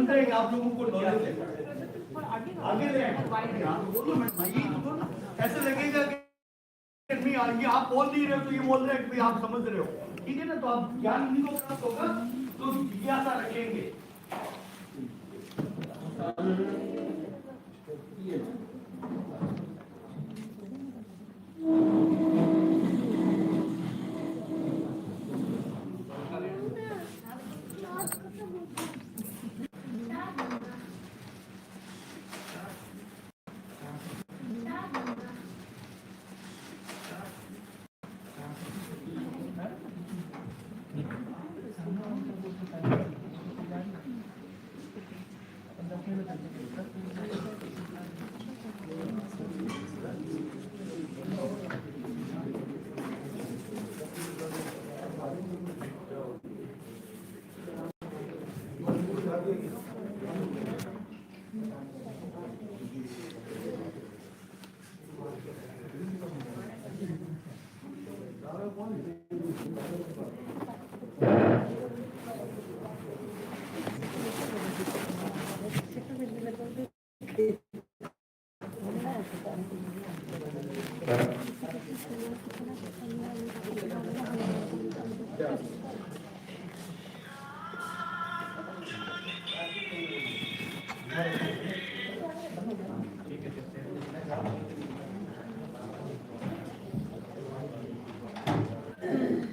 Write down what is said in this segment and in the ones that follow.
रहे हैं आप लोगों को नॉलेज है आगे ले ऐसे लगेगा कि ये आप बोल नहीं रहे हो तो ये बोल रहे हैं कि आप समझ रहे हो, ठीक है ना। तो आप ज्ञान उन्हीं को प्राप्त होगा तो जिज्ञासा रखेंगे।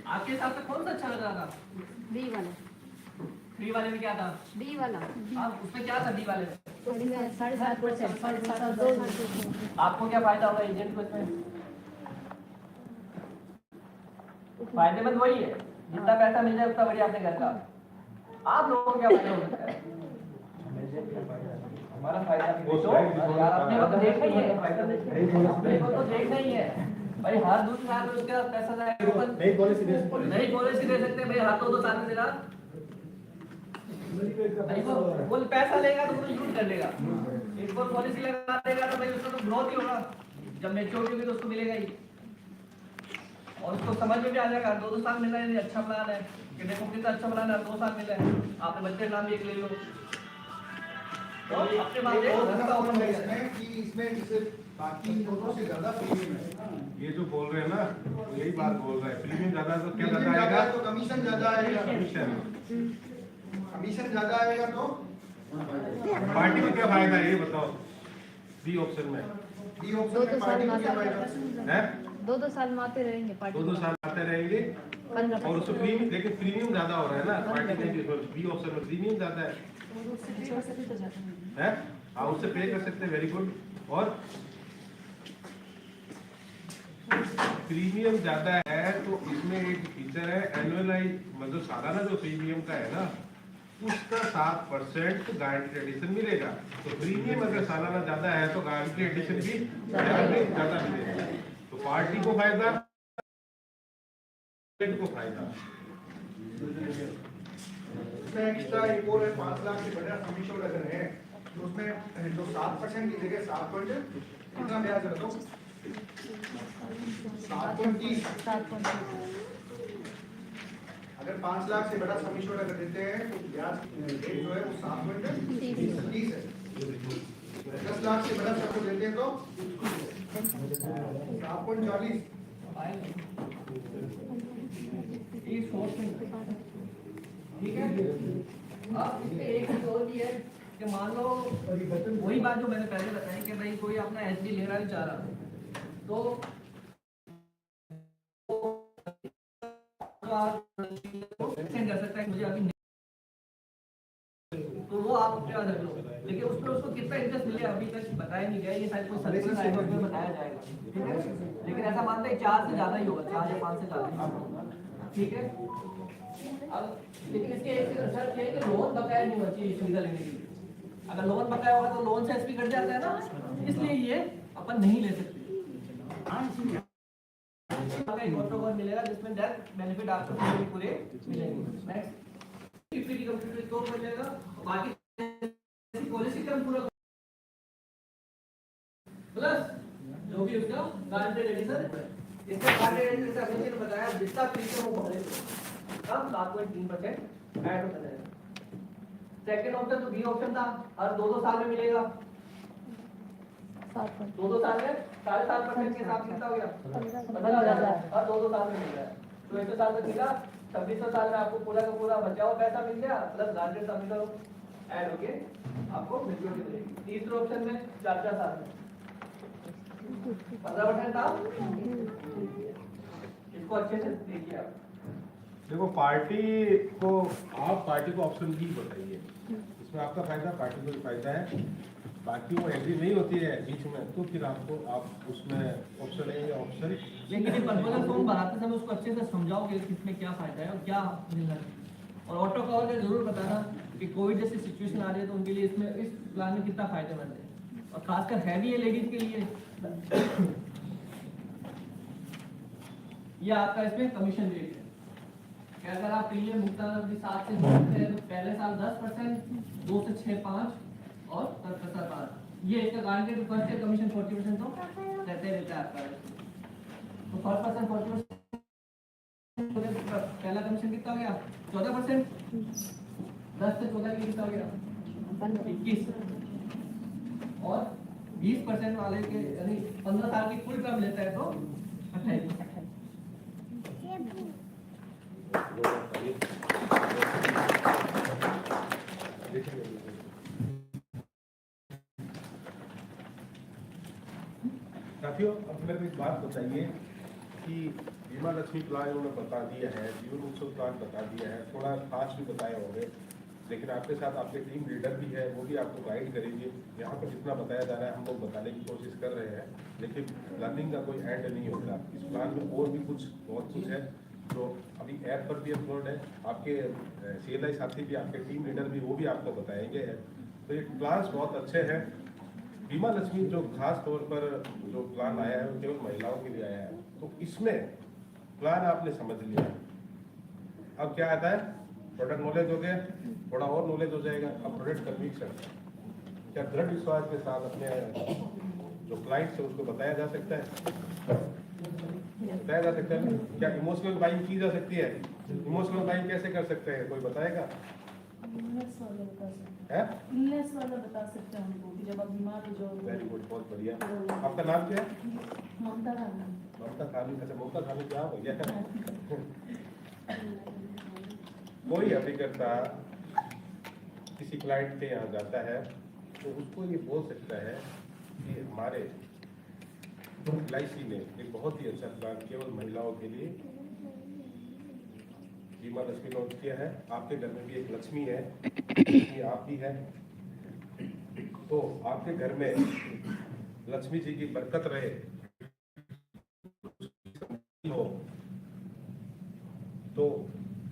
आपके हिसाब से कौन सा अच्छा लग रहा था? बी वाला। बी वाले में क्या था? बी वाला। उसमें क्या था बी वाले में? 7.5%। आपको क्या फायदा होगा एजेंट को इसमें? फायदेमंद वही है, जितना पैसा मिल जाए उतना बढ़िया अपने घर का। आप लोगों को क्या फायदा हो सकता है? हमारा फायदा यार अपने को तो देखना ही है, अपने को तो देखना ही है भाई। हर दूसरे साल में उसका पैसा जाएगा, नई पॉलिसी दे सकते हैं भाई। हर 2 साल में देना वो पैसा लेगा तो वो यूज कर लेगा। एक बार पॉलिसी लगा देगा तो भाई उसका तो ग्रोथ ही होगा, जब मैच्योरिटी होगी तो उसको मिलेगा ही, और उसको समझ में भी आ जाएगा 2 साल मिल रहा है, अच्छा प्लान है कि देखो कितना अच्छा प्लान है, 2 साल मिल रहा है। आपने बच्चे नाम एक ले लो तो अपने बात इसमें बाकी लोगों से ज्यादा प्रीमियम है। ये जो बोल रहे हैं ना यही बात बोल रहा है, प्रीमियम ज्यादा तो क्या ज्यादा आएगा? तो कमीशन ज्यादा आएगा। कमीशन ज्यादा आएगा तो पार्टी को क्या फायदा है ये बताओ? बी ऑप्शन में बी ऑप्शन में पार्टी को क्या फायदा है? 2 साल में आते रहेंगे पार्टी। 2 साल आते रहेंगे और उसको प्रीमियम, लेकिन प्रीमियम ज्यादा हो रहा है ना पार्टी में। बी ऑप्शन में प्रीमियम ज्यादा है, हाँ उससे पे कर सकते हैं। Very good. और प्रीमियम ज्यादा है तो इसमें एक फीचर है एनुअलाइज, मतलब सालाना जो प्रीमियम का है ना उसका 7% गारंटी एडिशन मिलेगा। तो प्रीमियम अगर सालाना ज्यादा है तो गारंटी एडिशन भी ज्यादा मिलेगा। तो पार्टी को फायदा, को फायदा। उसमें एक्स्ट्रा एक और 5 लाख से बढ़ा कमीशन अगर है तो उसमें जो 7% की जगह 7% कितना ब्याज रखो? 7.30। अगर 5 लाख से बड़ा कमीशन अगर देते हैं तो ब्याज रेट जो है वो 7.30 है। 10 लाख से बड़ा सबको देते हैं तो 7.40। ठीक है। अब इसमें एक चीज और भी है कि मान लो वही बात जो मैंने पहले बताई कि भाई कोई अपना एसडी लेना नहीं चाह रहा तो कर सकता है मुझे अभी, तो वो आप अपने पास रख लो। लेकिन उसमें उसको कितना इंटरेस्ट मिले अभी तक बताया नहीं गया, ये शायद कोई सर्कुलर आएगा उसमें बताया जाएगा, ठीक है। लेकिन ऐसा मानते हैं 4 से ज्यादा ही होगा, 4 या 5 से ज्यादा, ठीक है। अब लेकिन इसके एक शर्त ये है कि लोन बकाया नहीं होना चाहिए सुविधा लेने के लिए। अगर लोन बकाया होगा तो लोन से एसपी कट जाता है ना, इसलिए ये अपन नहीं ले सकते। प्रोटोकॉल मिलेगा जिसमें डेथ बेनिफिट आपको पूरे मिलेंगे। नेक्स्ट इक्विटी कंप्यूटर स्टोर कर लेगा, बाकी पॉलिसी का पूरा प्लस जो भी उसका गारंटेड एडिशन, इसका गारंटेड एडिशन से अभी ने बताया जितना प्रीमियम हो कम 7.3% ऐड होता जाएगा। सेकंड ऑप्शन तो बी ऑप्शन था, हर 2-2 साल में मिलेगा। 2-2 साल में 7.5% के हिसाब से कितना हो गया 15,000 हर 2-2 साल में मिल रहा है। तो 100 साल तक मिला, 2600 साल में आपको पूरा का पूरा बचा हुआ पैसा मिल गया प्लस गारंटेड सब्सिडी ऐड होके आपको मैच्योरिटी मिलेगी। तीसरे ऑप्शन में 4 साल में 15% था। इसको अच्छे से देखिए आप। देखो पार्टी को ऑप्शन बी बताइए, इसमें आपका फायदा, पार्टी को भी फायदा है। बाकी वो एग्री नहीं होती है बीच में, तो फिर आप उसमें ऑप्शन ए या ऑप्शन। लेकिन ये प्रपोजल फॉर्म बनाते समय उसको अच्छे से समझाओगे कि इसमें क्या फायदा है और क्या मिलना है। और ऑटो कवर का जरूर बताना कि कोविड जैसी सिचुएशन आ रही है तो उनके लिए इसमें इस प्लान में कितना फायदेमंद है, और खासकर हैवी है लेडीज के लिए। ये आपका इसमें कमीशन रेट है कि अगर आप प्रीमियम भुगतान अवधि 7 से 10 है तो पहले साल 10%, 2 से 6 5 और 10%। ये इसका गारंटेड फर्स्ट ईयर कमीशन 40% तो रहते रहता है आपका। तो फर्स्ट पर्सन 40% पहला कमीशन कितना हो गया 14%, 10 से 14 की कितना हो गया 21, और 20% वाले के यानी 15 साल की फुल टर्म लेता है तो 28। साथियों, अब मेरे को एक बात बताइए कि बीमा लक्ष्मी प्लान उन्होंने बता दिया है, जीवन उत्सव प्लान बता दिया है, थोड़ा खास भी बताए होंगे, लेकिन आपके साथ आपके टीम लीडर भी है, वो भी आपको गाइड करेंगे। यहाँ पर जितना बताया जा रहा है हम लोग बताने की कोशिश कर रहे हैं, लेकिन लर्निंग का कोई एंड नहीं होता। इस प्लान में और भी बहुत कुछ है जो अभी ऐप पर भी अपलोड है। आपके CLI साथी भी, आपके टीम लीडर भी, वो भी आपको बताएंगे। तो ये प्लान्स बहुत अच्छे हैं। बीमा लक्ष्मी जो खास तौर पर जो प्लान आया है वो केवल महिलाओं के लिए आया है, तो इसमें प्लान आपने समझ लिया। अब क्या आता है, प्रोडक्ट नॉलेज हो गया, थोड़ा और नॉलेज हो जाएगा। अब प्रोडक्ट कन्विक्शन, क्या दृढ़ विश्वास के साथ अपने जो क्लाइंट्स है उसको बताया जा सकता है, बताया जा सकता है। क्या इमोशनल बाइंग की जा सकती है? इमोशनल बाइंग कैसे कर सकते हैं, कोई बताएगा? इलनेस वाला बता सकते हैं उनको कि जब आप बीमार हो जाओ। वेरी गुड, बहुत बढ़िया। आपका नाम क्या है? ममता खान। ममता खान। अच्छा, ममता खान क्या हो गया? कोई अभिकर्ता किसी क्लाइंट के यहाँ जाता है तो उसको ये बोल सकता है कि हमारे LIC ने एक बहुत ही अच्छा प्लान केवल महिलाओं के लिए बीमा लक्ष्मी लॉन्च किया है। आपके घर में भी एक लक्ष्मी है, लक्ष्मी आप भी है, तो आपके घर में लक्ष्मी जी की बरकत रहे हो, तो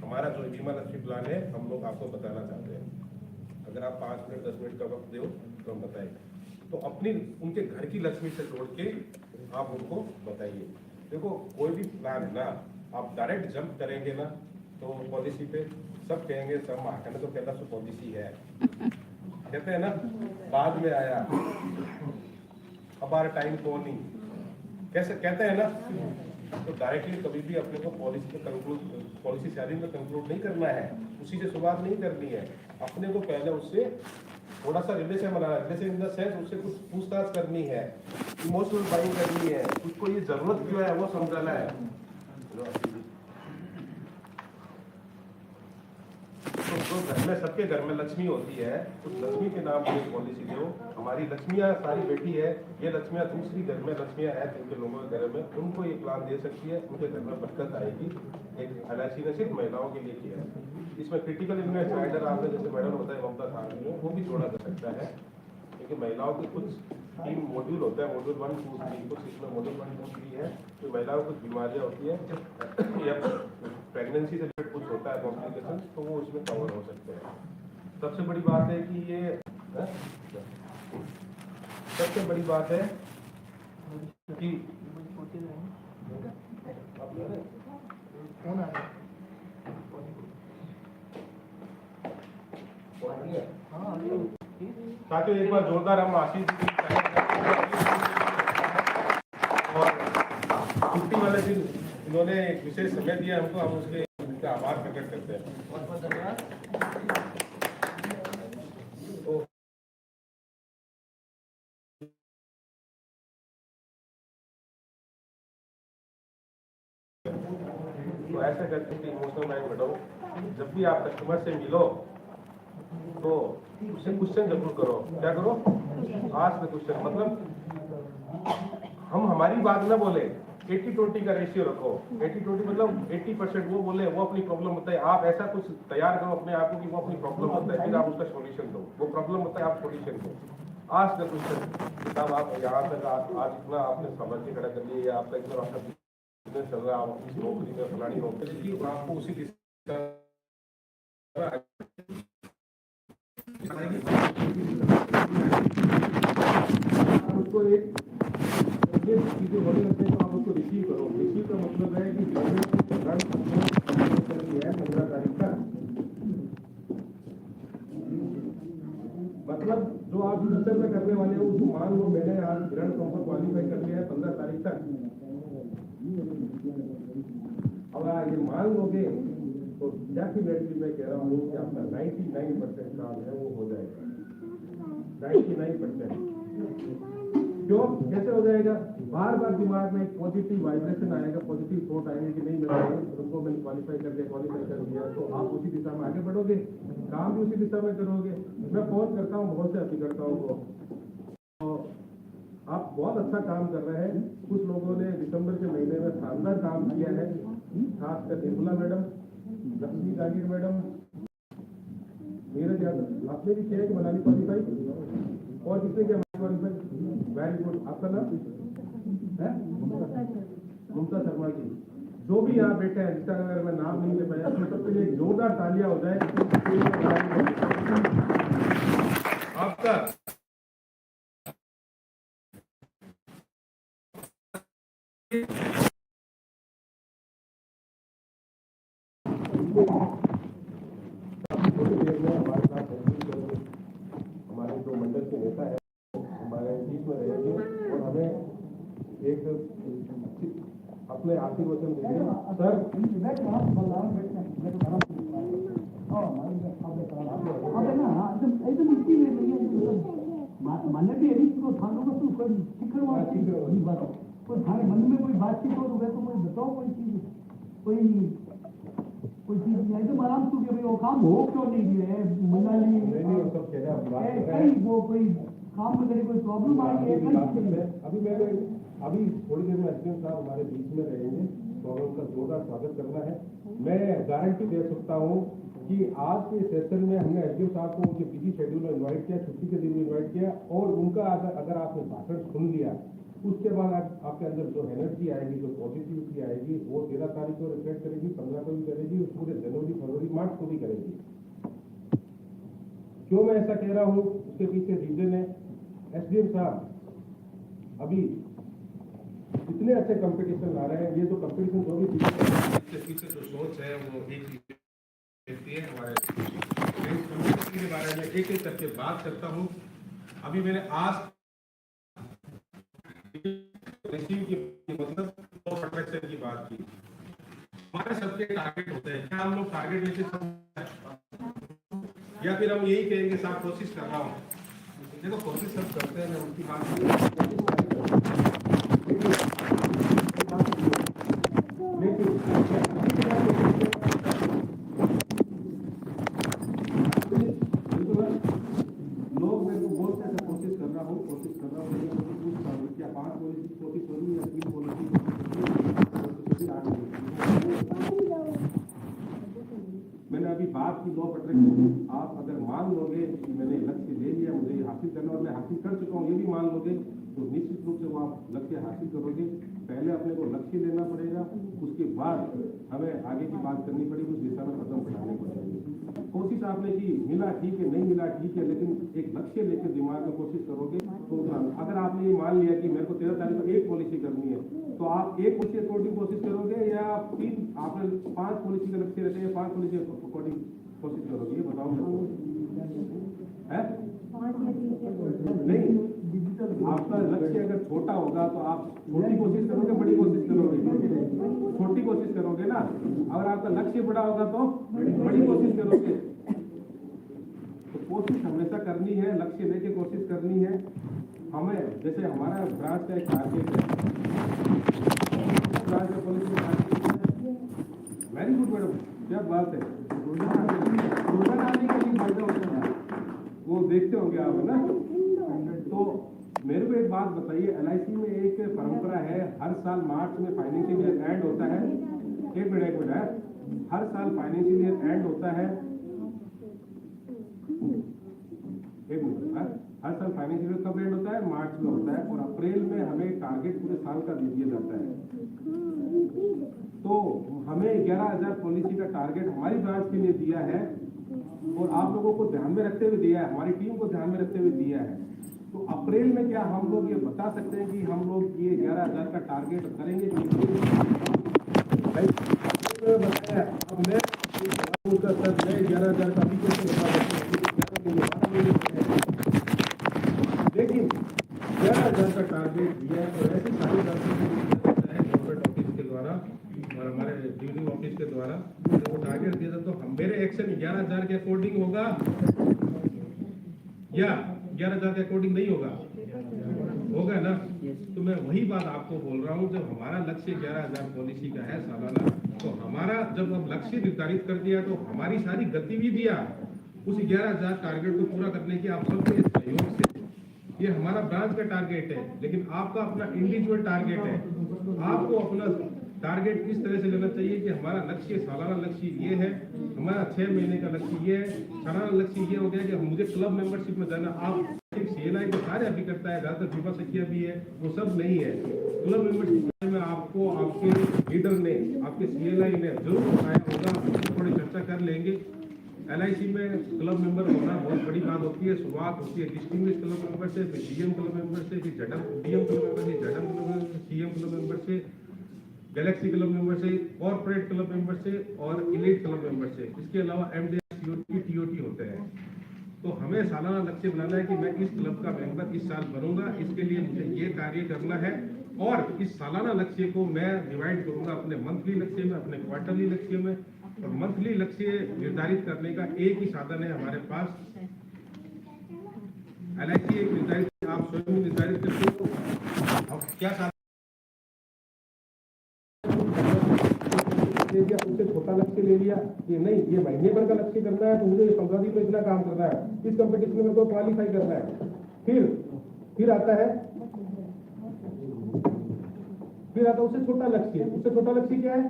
हमारा जो बीमा लक्ष्मी प्लान है हम लोग आपको बताना चाहते हैं। अगर आप 5 मिनट 10 मिनट का वक्त दो तो हम बताएंगे। तो अपनी उनके घर की लक्ष्मी से जोड़ के आप उनको बताइए। देखो कोई भी प्लान है ना, आप डायरेक्ट जंप करेंगे ना तो पॉलिसी पे सब कहेंगे सब कहने तो कहता सो पॉलिसी है, कहते हैं ना, बाद में आया हमारा टाइम को नहीं, कैसे कहते हैं ना। तो डायरेक्टली कभी भी अपने को पॉलिसी शेयरिंग में कंक्लूड नहीं करना है, उसी से शुरुआत नहीं करनी है। अपने को पहले उससे थोड़ा सा relation banana, relation in the sense उससे कुछ पूछताछ करनी है, इमोशनल बाइंग करनी है, उसको ये जरूरत क्यों है वो समझाना है। तो जो घर में, सबके घर में लक्ष्मी होती है, उस लक्ष्मी के नाम पर पॉलिसी दो। हमारी लक्ष्मियाँ सारी बेटी है, ये लक्ष्मियाँ दूसरी घर में लक्ष्मियाँ हैं जिनके लोगों के घर में, उनको ये प्लान दे सकती है, उनके घर में बरकत आएगी। एक LIC ने सिर्फ महिलाओं के लिए किया है। इसमें क्रिटिकल इलनेस राइडर आपने जैसे मैडम बताया ममता खान में, वो भी जोड़ा जा सकता है, क्योंकि महिलाओं के कुछ 3 मॉड्यूल होता है, मॉड्यूल 1 2 3, कुछ इसमें मॉड्यूल 1 2 3 है। तो महिलाओं को कुछ बीमारियाँ होती है या प्रेगनेंसी से रिलेटेड कुछ होता है कॉम्प्लिकेशन, तो वो उसमें कवर हो सकते हैं। सबसे बड़ी बात है कि ये सबसे बड़ी बात है कि साथियों एक बार जोरदार हम आशीष और छुट्टी वाले दिन इन्होंने एक विशेष समय दिया हमको, हम उसके आभार प्रकट करते हैं। बहुत बहुत धन्यवाद। तो ऐसे करके इमोशनल माइंड बढ़ाओ। जब भी आप कस्टमर से मिलो तो उससे क्वेश्चन जरूर करो। क्या करो? Ask the question. मतलब हम हमारी बात ना बोले, 80-20 का रेशियो रखो। 80-20 मतलब 80% वो बोले, वो अपनी प्रॉब्लम बताए, आप ऐसा कुछ तैयार करो अपने आप को कि वो अपनी प्रॉब्लम बताए, फिर आप उसका सॉल्यूशन दो। वो प्रॉब्लम बताए, आप सॉल्यूशन दो। Ask the question. साहब आप यहाँ तक आज इतना आपने समझ के खड़ा कर लिया, या आपका इतना आपका बिजनेस चल रहा है, आप इस नौकरी में फलानी नौकरी की, आपको उसी दिशा उसको एक चीजें बड़ी लगते हैं तो आप उसको रिसीव करो। रिसीव का मतलब है कि 15 तारीख तक, मतलब जो आप सिस्टम में करने वाले हो उसको मान लो मैंने आज ग्रैंड कंफर्ट क्वालिफाई कर लिया है 15 तारीख तक। अगर ये मान लोगे तो डेफिनेटली मैं कह रहा हूँ कि आपका 99% काम है वो हो जाएगा। 99%। क्यों? कैसे हो जाएगा? बार बार दिमाग में एक पॉजिटिव वाइब्रेशन आएगा, पॉजिटिव थॉट आएंगे कि नहीं उनको मैंने क्वालिफाई कर दिया, तो आप उसी दिशा में आगे बढ़ोगे, काम भी उसी दिशा में करोगे। मैं फोन करता हूँ बहुत से अभिकर्ताओं को, तो आप बहुत अच्छा काम कर रहे हैं। कुछ लोगों ने दिसंबर के महीने में शानदार काम किया है, खासकर निर्मला मैडम, लक्ष्मी जागीर मैडम, नीरज यादव, आपने भी किया है कि मनाली क्वालिफाई, और किसने किया क्वालिफाई? Very good. आपका नाम है? ममता शर्मा जी। जो भी यहाँ बैठे हैं, जिसका अगर मैं नाम नहीं ले पाया, तो सबके लिए जोरदार तालियां हो जाए आपका। हमारे जो मंडल के नेता है हमारे बीच में रहेंगे और हमें एक अपने आशीर्वचन देंगे। सर मन में कोई बातचीत हो तो कोई बताओ, कोई चीज कोई चीज नहीं तो आराम से वो काम हो क्यों नहीं है मनाली वो कोई काम में करे कोई प्रॉब्लम आ रही है। अभी थोड़ी देर में एसडीएम साहब हमारे बीच में रहेंगे तो हमें उनका जोरदार स्वागत करना है। मैं गारंटी दे सकता हूँ कि आज के सेशन में हमने एसडीएम साहब को उनके बिजी शेड्यूल में इन्वाइट किया, छुट्टी के दिन में इन्वाइट किया, और उनका अगर आपने भाषण सुन लिया उसके बाद आपके अंदर जो एनर्जी आएगी, जो पॉजिटिविटी आएगी, वो 13 तारीख को रिफ्लेक्ट करेगी, 15 को भी करेगी, पूरे जनवरी फरवरी मार्च को भी करेगी। क्यों मैं ऐसा कह रहा हूँ? उसके पीछे रीजन है, एसडीएम साहब अभी इतने अच्छे कंपटीशन ला रहे हैं। ये जो कंपटीशन जो भी इसके पीछे जो सोच है वो एक है। हमारे के बारे में एक एक करके बात करता हूँ। अभी मैंने आज मतलब अट्रैक्शन की बात की। हमारे सबके टारगेट होते हैं, क्या हम लोग टारगेट लेके या फिर हम यही कहेंगे साहब कोशिश कर रहा हूँ? देखो कोशिश सब करते हैं, मैं उनकी बात लोग मेरे को बोलते हैं कोशिश कर रहा हूँ क्या 5 पॉलिसी कोशिश करूँ या 3 पॉलिसी मैंने अभी बात की 2 अट्रैक्शन। आप अगर मान लोगे कि मैंने लक्ष्य ले लिया, मुझे ये हासिल करना और मैं हासिल कर चुका हूँ, ये भी मान लोगे तो निश्चित रूप से वो आप लक्ष्य हासिल करोगे। पहले अपने को लक्ष्य लेना पड़ेगा, उसके बाद हमें आगे की बात करनी पड़ेगी, उस दिशा में कदम बढ़ाने पड़ेंगे। कोशिश आपने की, मिला ठीक है, नहीं मिला ठीक है, लेकिन एक लक्ष्य लेकर दिमाग में कोशिश करोगे तो अगर आपने ये मान लिया कि मेरे को 13 तारीख को 1 पॉलिसी करनी है, तो आप 1 पॉलिसी अकॉर्डिंग कोशिश करोगे या 3 आपने 5 पॉलिसी का लक्ष्य रहते हैं, 5 पॉलिसी अकॉर्डिंग कोशिश करोगे? ये बताओ है नहीं। आपका लक्ष्य अगर छोटा होगा तो आप छोटी कोशिश करोगे, बड़ी कोशिश करोगे? छोटी कोशिश करोगे ना। अगर आपका लक्ष्य बड़ा होगा तो बड़ी कोशिश करोगे। तो कोशिश हमेशा करनी है, लक्ष्य लेके कोशिश करनी है हमें। जैसे हमारा ब्रांच का एक टारगेट है, ब्रांच का पॉलिसी वेरी गुड मैडम, क्या बात है। रोजाना आने का भी फायदा होता है, वो देखते होंगे आप, है ना। तो मेरे को एक बात बताइए, LIC में एक परंपरा है, हर साल मार्च में फाइनेंशियल ईयर एंड होता है। एक मिनट है, हर साल फाइनेंशियल ईयर एंड होता है, एक मिनट, हर साल फाइनेंशियल ईयर कब एंड होता है? मार्च में होता है, और अप्रैल में हमें टारगेट पूरे साल का दे दिया जाता है। तो हमें 11,000 पॉलिसी का टारगेट हमारी ब्रांच के लिए दिया है, और आप लोगों को ध्यान में रखते हुए दिया है, हमारी टीम को ध्यान में रखते हुए दिया है। तो अप्रैल में क्या हम लोग ये बता सकते हैं कि हम लोग ये 11,000 का टारगेट करेंगे? अब मैं 11,000 का भी कैसे बता सकते हैं, लेकिन 11,000 का टारगेट दिया है, और ऐसी सारी गवर्नमेंट ऑफिस के द्वारा और हमारे डिविजनल ऑफिस के द्वारा वो टारगेट दिया था। तो हम मेरे एक्शन 11,000 के अकॉर्डिंग होगा या 11,000 के अकॉर्डिंग नहीं होगा? होगा ना। तो मैं वही बात आपको बोल रहा हूँ, जब हमारा लक्ष्य 11,000 पॉलिसी का है सालाना, तो हमारा जब हम लक्ष्य निर्धारित कर दिया, तो हमारी सारी गतिविधियां उस 11,000 टारगेट को पूरा करने की आप सबके सहयोग से, ये हमारा ब्रांच का टारगेट है, लेकिन आपका अपना इंडिविजुअल टारगेट है। आपको अपना टारगेट इस तरह से लेना चाहिए कि हमारा लक्ष्य, सालाना लक्ष्य ये है, हमारा 6 महीने का लक्ष्य ये है, सालाना लक्ष्य ये हो गया कि मुझे क्लब मेंबरशिप में जाना। आप CLI तो सारे अभी करता है, ज्यादातर फीफा सखिया भी है, वो सब नहीं है। क्लब मेंबरशिप में आपको आपके लीडर ने, आपके CLI ने जरूर बताया होगा, थोड़ी चर्चा कर लेंगे। LIC में क्लब मेंबर होना बहुत बड़ी बात होती है। शुरुआत होती है डिस्टिंग्विश क्लब मेंबर से, फिर DM क्लब मेंबर से, फिर DM क्लब मेंबर से, ZM क्लब मेंबर से, CM क्लब मेंबर से, गैलेक्सी क्लब मेंबर से, कॉर्पोरेट क्लब मेंबर से और इलीट क्लब मेंबर से। इसके अलावा MDS, COT, TOT होते हैं। तो हमें सालाना लक्ष्य बनाना है कि मैं इस क्लब का मेंबर इस साल बनूंगा, इसके लिए मुझे ये कार्य करना है, और इस सालाना लक्ष्य को मैं डिवाइड करूंगा अपने मंथली लक्ष्य में, अपने क्वार्टरली लक्ष्य में। और मंथली लक्ष्य निर्धारित करने का एक ही साधन है हमारे पास, LIC एक निर्धारित, आप स्वयं निर्धारित करते हो। अब क्या साधन, उससे छोटा लक्ष्य ले लिया कि नहीं, ये महीने भर का लक्ष्य करना है, तो मुझे 15 दिन में इतना काम करना है, इस कंपटीशन में तो क्वालिफाई करना है। फिर आता है उससे छोटा लक्ष्य। उससे छोटा लक्ष्य क्या है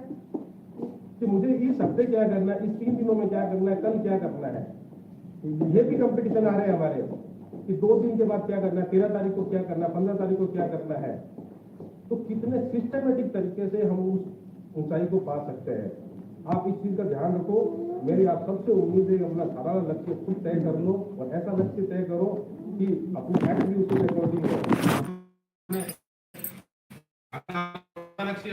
कि मुझे इस हफ्ते क्या करना है, इस 3 दिनों में क्या करना है, कल क्या करना है। ये भी कंपटीशन आ रहे हैं हमारे कि 2 दिन के बाद क्या करना है, 13 तारीख को क्या करना है, 15 तारीख को क्या करना है। तो कितने सिस्टमेटिक तरीके से हम उस ऊंचाई को पा सकते हैं, आप इस चीज का ध्यान रखो। मेरी आप सबसे उम्मीद है, अपना सारा लक्ष्य खुद तय कर लो, और ऐसा लक्ष्य तय करो कि अपनी एक्ट भी उसके अकॉर्डिंग हो। लक्ष्य,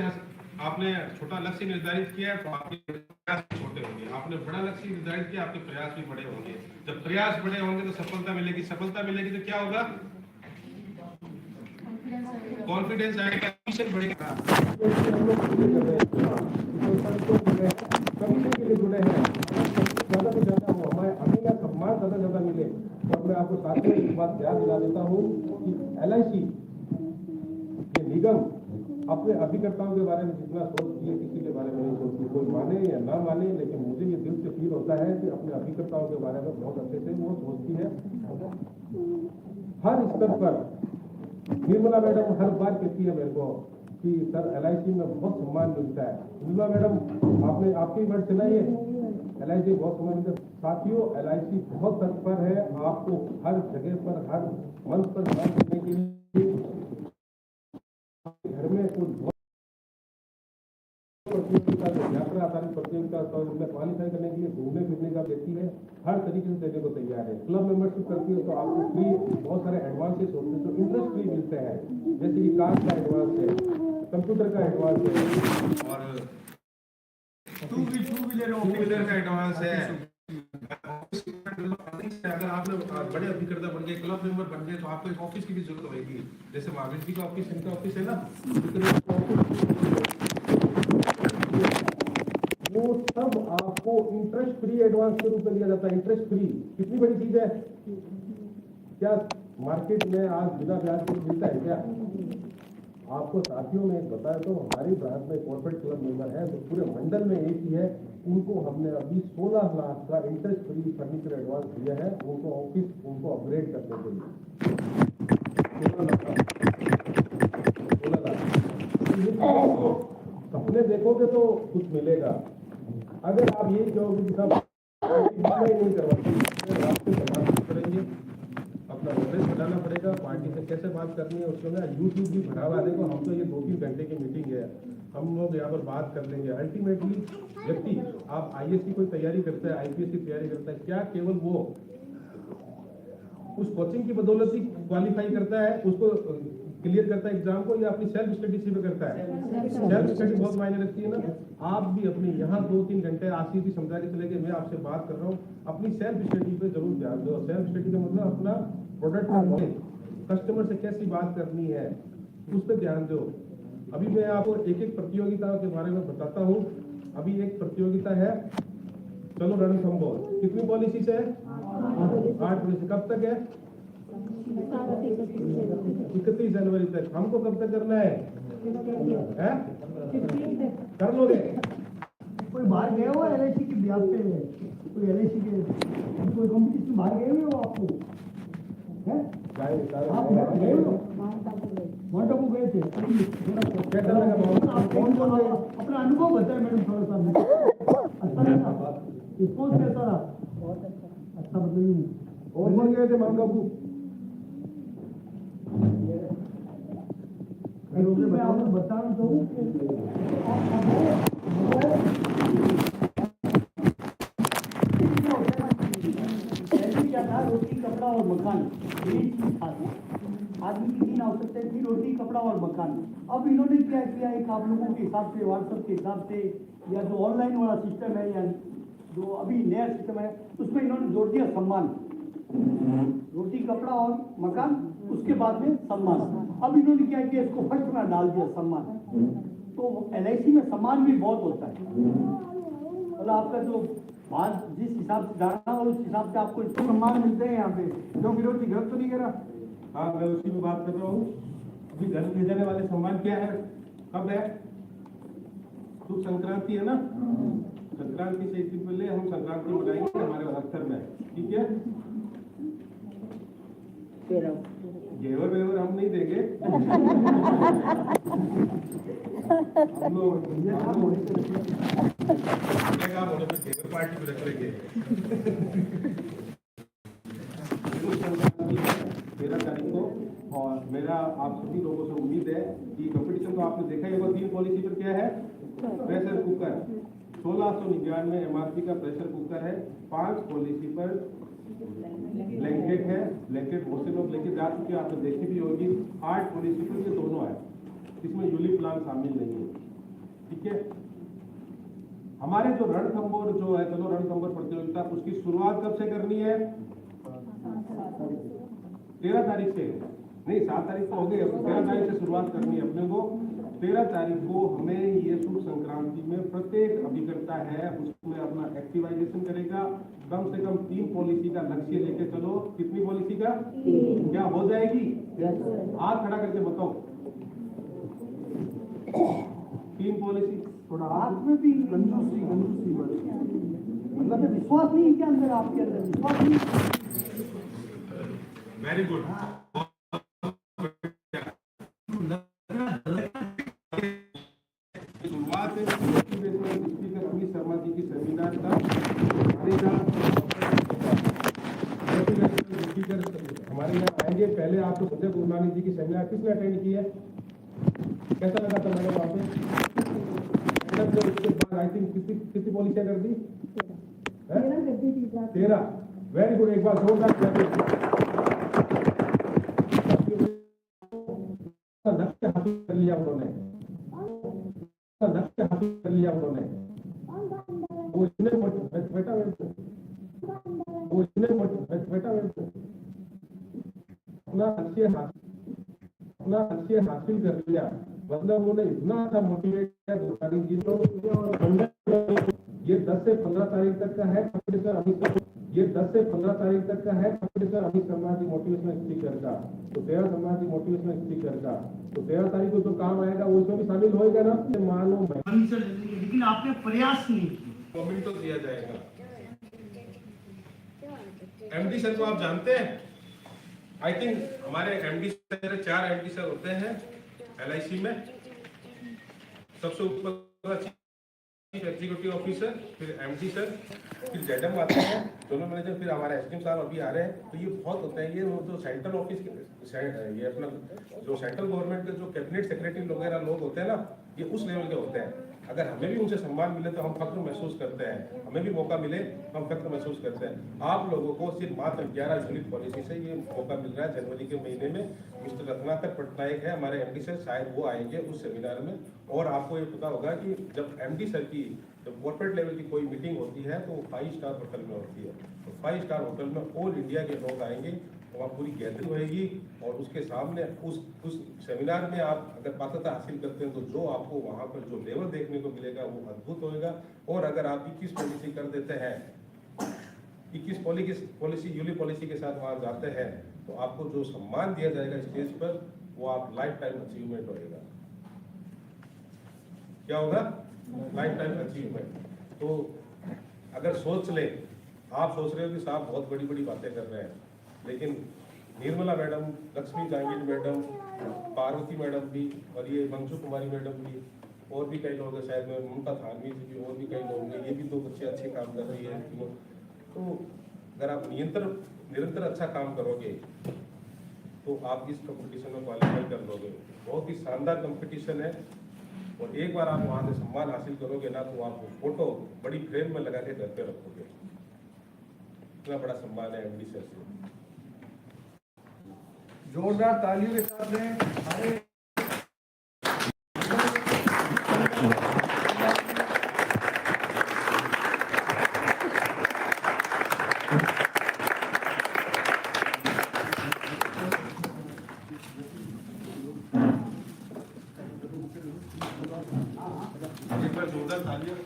आपने छोटा लक्ष्य निर्धारित किया तो आपके प्रयास छोटे होंगे, आपने बड़ा लक्ष्य निर्धारित किया, आपके प्रयास भी बड़े होंगे। जब प्रयास बड़े होंगे तो सफलता मिलेगी, सफलता मिलेगी तो क्या होगा? कॉन्फिडेंस आएगा, मिशन बढ़ेगा। कमीशन के लिए जुड़े हैं, ज्यादा से ज्यादा हो, हमें या सम्मान ज्यादा मिले। तो मैं आपको साथ में एक बात याद दिला देता हूँ कि LIC ये निगम अपने अभिकर्ताओं के बारे में जितना सोचती है, किसी के बारे में नहीं सोचती। कोई माने या ना माने, लेकिन मुझे ये दिल से फील होता है कि अपने अभिकर्ताओं के बारे में बहुत अच्छे से वो सोचती है। हर स्तर पर निर्मला मैडम हर बार कहती है मेरे को कि सर LIC में बहुत सम्मान मिलता है। निर्मला मैडम, आपने आपके वर्ड सुनाइए, LIC बहुत सम्मान मिलता है। साथियों, LIC बहुत तत्पर है आपको हर जगह पर, हर मंच पर काम करने के लिए। घर में कुछ प्रतियोगिता, यात्रा आधारित प्रतियोगिता, तो उनमें क्वालिफाई करने के लिए घूमने फिरने का देती है, हर तरीके से देने को तैयार है। क्लब मेंबरशिप करती है तो आपको फ्री बहुत सारे एडवांसेस होते हैं, तो इंटरेस्ट फ्री मिलते हैं, जैसे कि कार का एडवांस है, कंप्यूटर का एडवांस है, और टू व्हीलर का एडवांस है। अगर आप लोग बड़े अभिकर्ता बन गए, क्लब मेंबर बन गए, तो आपको एक ऑफिस की भी जरूरत होगी। जैसे महावीर जी का ऑफिस, इनका ऑफिस है ना, वो सब आपको इंटरेस्ट फ्री एडवांस के रूप में दिया जाता है। इंटरेस्ट फ्री कितनी बड़ी चीज है, क्या मार्केट में आज बिना ब्याज के मिलता है क्या? आपको साथियों में बताया तो हमारी ब्रांच में कॉर्पोरेट क्लब मेंबर है तो पूरे मंडल में एक ही है, उनको हमने अभी 16 लाख का इंटरेस्ट फ्री फर्नीचर एडवांस दिया है, उनको ऑफिस उनको अपग्रेड करने के लिए 16 लाख। सपने देखोगे तो कुछ मिलेगा, अगर आप ये कहोगे कि साहब नहीं करवाते आपसे समाज करेंगे, अपना नॉलेज बढ़ाना पड़ेगा, पार्टी से कैसे बात करनी है उसके लिए यूट्यूब भी बढ़ावा। देखो हम तो ये 2-3 घंटे की मीटिंग है, हम लोग यहाँ पर बात कर लेंगे। अल्टीमेटली व्यक्ति आप आईएएस की कोई तैयारी करता है, आईपीएस की तैयारी करता है, क्या केवल वो उस कोचिंग की बदौलत ही क्वालिफाई करता है, उसको क्लियर करता है एग्जाम को, या अपनी सेल्फ स्टडी से भी करता है? सेल्फ स्टडी बहुत मायने रखती है ना। आप भी अपनी यहाँ 2-3 घंटे आशीष जी समझा के चले गए, मैं आपसे बात कर रहा हूँ, अपनी सेल्फ स्टडी पे जरूर ध्यान दो। सेल्फ स्टडी का मतलब अपना प्रोडक्ट का नॉलेज, कस्टमर से कैसी बात करनी है उस पर ध्यान दो। अभी मैं आपको एक एक प्रतियोगिता के बारे में बताता हूँ। अभी एक प्रतियोगिता है चलो रणथंबोर, कितनी पॉलिसी से है? 8 पॉलिसी। कब तक है? 31 जनवरी तक। हमको कब तक करना है? कर लोगे? कोई बाहर गए हो एलआईसी की ब्याज पे, कोई एलआईसी के कोई कंपटीशन बाहर गए हुए हो आपको? आप गए हो? माउंट आबू गए थे? कैसा लगा? अपना अनुभव बताए मैडम थोड़ा सा। अच्छा लगा? रिस्पॉन्स कैसा रहा? बहुत अच्छा बताइए। और कौन गए थे माउंट आबू? मैं आपको बताना चाहूँ क्या था, रोटी कपड़ा और मकान, यही चीज था। आदमी की 3 आवश्यकताएं थी, रोटी कपड़ा और मकान। अब इन्होंने क्या किया, एक आप लोगों के हिसाब से, व्हाट्सएप के हिसाब से, या जो ऑनलाइन वाला सिस्टम है, या जो अभी नया सिस्टम है, उसमें इन्होंने जोड़ दिया सम्मान। रोटी कपड़ा और मकान, उसके बाद में सम्मान। अब इन्होंने क्या किया, इसको फर्स्ट में डाल दिया सम्मान। तो एलआईसी में सम्मान भी बहुत होता है, मतलब आपका जो बात जिस हिसाब से जाना और उस हिसाब से आपको इसको सम्मान मिलते हैं यहाँ पे। जो विरोधी गलत तो नहीं कह रहा? हाँ, मैं उसी में बात कर रहा हूँ। अभी घर ले जाने वाले सम्मान क्या है, कब है? शुभ संक्रांति है ना, संक्रांति से इससे पहले हम संक्रांति मनाएंगे हमारे अवसर में, ठीक है? घेवर वेवर हम नहीं देंगे, हम लोग घेवर पार्टी में रख लेंगे। 13 तारीख को, और मेरा आप सभी लोगों से उम्मीद है कि कंपटीशन तो आपने देखा ही होगा। 3 पॉलिसी पर क्या है? प्रेशर कुकर 1699 एमआरपी का प्रेशर कुकर है। 5 पॉलिसी पर ब्लैंकेट है, ब्लैंकेट बहुत से लोग लेके जा चुके हैं, आपने देखी भी होगी। 8 पॉलिसी पर ये दोनों है, इसमें यूली प्लान शामिल नहीं है, ठीक है? हमारे जो रणथंबोर जो है, चलो रणथंबोर प्रतियोगिता, उसकी शुरुआत कब से करनी है? 13 तारीख से नहीं, 7 तारीख को हो गई, 13 तारीख से शुरुआत करनी है अपने को। 13 तारीख को हमें ये शुभ संक्रांति में प्रत्येक अभिकर्ता है उसमें अपना एक्टिवाइजेशन करेगा। कम से कम 3 पॉलिसी का लक्ष्य लेके चलो। कितनी पॉलिसी का? क्या हो जाएगी? हाथ खड़ा करके बताओ। 3 पॉलिसी। थोड़ा हाथ में भी कंजूसी मतलब विश्वास नहीं है क्या अंदर, आपके अंदर विश्वास नहीं? Very good. शुरुआत स्पीकर अमित शर्मा जी की सेमिनार का हमारे यहाँ आएंगे। पहले आपको संजय गुरनानी जी की सेमिनार किसने अटेंड की है? कैसा लगा था मैंने वहाँ पे? उसके बाद आई थिंक कितनी पॉलिसियां कर दी? 13। वेरी गुड, एक बार जोरदार लक्ष्य हासिल कर लिया उन्होंने, लक्ष्य हासिल कर लिया उन्होंने। वो इतने बेटा वो इतने बेटा अपना लक्ष्य हासिल कर लिया, मतलब उन्होंने इतना अच्छा मोटिवेट किया जी तो। ये 10 से 15 तारीख तक का है। ये 10 से 15 तारीख तक का है कंपटीशन अभी समाज मोटिवेशनल स्पीकर का। तो 13 समाज मोटिवेशनल स्पीकर का, तो 13 तारीख को जो काम आएगा वो इसमें भी शामिल होएगा ना। मानो लेकिन आपने प्रयास नहीं किया। कमेंट तो दिया जाएगा। एमडी सर को आप जानते हैं? आई थिंक हमारे एमडी सर 4 एमडी सर होते हैं एलआईसी में। सबसे ऊपर चीफ एग्जीक्यूटिव ऑफिसर, फिर एमडी सर, फिर जेडएम आते हैं, दोनों मैनेजर, फिर हमारे एसडीएम साहब अभी आ रहे हैं। तो ये बहुत होता है। ये जो सेंट्रल ऑफिस ये अपना जो सेंट्रल गवर्नमेंट के जो कैबिनेट सेक्रेटरी वगैरह लोग होते हैं ना, ये उस लेवल के होते हैं। अगर हमें भी उनसे सम्मान मिले तो हम फख्र महसूस करते हैं, हमें भी मौका मिले हम फख्र महसूस करते हैं। आप लोगों को सिर्फ मात्र 11 यूनिट पॉलिसी से ये मौका मिल रहा है। जनवरी के महीने में मिस्टर रत्नाकर पटनायक है हमारे एमडी सर, शायद वो आएंगे उस सेमिनार में। और आपको ये पता होगा कि जब एमडी सर की जब कॉर्पोरेट लेवल की कोई मीटिंग होती है तो वो 5 स्टार होटल में होती है। तो 5 स्टार होटल में ऑल इंडिया के लोग आएंगे, वहाँ पूरी गैदरिंग होएगी और उसके सामने उस सेमिनार में आप अगर पात्रता हासिल करते हैं तो जो आपको वहाँ पर जो लेवल देखने को मिलेगा वो अद्भुत होएगा। और अगर आप 21 पॉलिसी कर देते हैं, 21 पॉलिसी यूली पॉलिसी के साथ वहाँ जाते हैं तो आपको जो सम्मान दिया जाएगा स्टेज पर वो आप लाइफ टाइम अचीवमेंट होएगा। क्या होगा? Life time achievement. तो अगर सोच ले, आप सोच रहे हो कि साहब बहुत बड़ी बड़ी बातें कर रहे हैं, लेकिन Nirmala madam, Lakshmi Jangir madam, Parvati madam भी, और ये मंजू कुमारी मैडम भी, और भी कई लोग हैं, शायद में ममता थानवी जी भी, और भी कई लोग हैं, ये भी 2 बच्चे अच्छे काम कर रही है। तो अगर आप निरंतर अच्छा काम करोगे तो आप इस कंपटीशन में क्वालिफाई कर लोगे। बहुत ही शानदार कंपटीशन है और एक बार आप वहाँ से सम्मान हासिल करोगे ना तो आप फोटो बड़ी फ्रेम में लगा के घर पे रखोगे। इतना बड़ा सम्मान है एमडी सर से। जोरदार तालियों के साथ में हमारे एक बार जोरदार तालियां।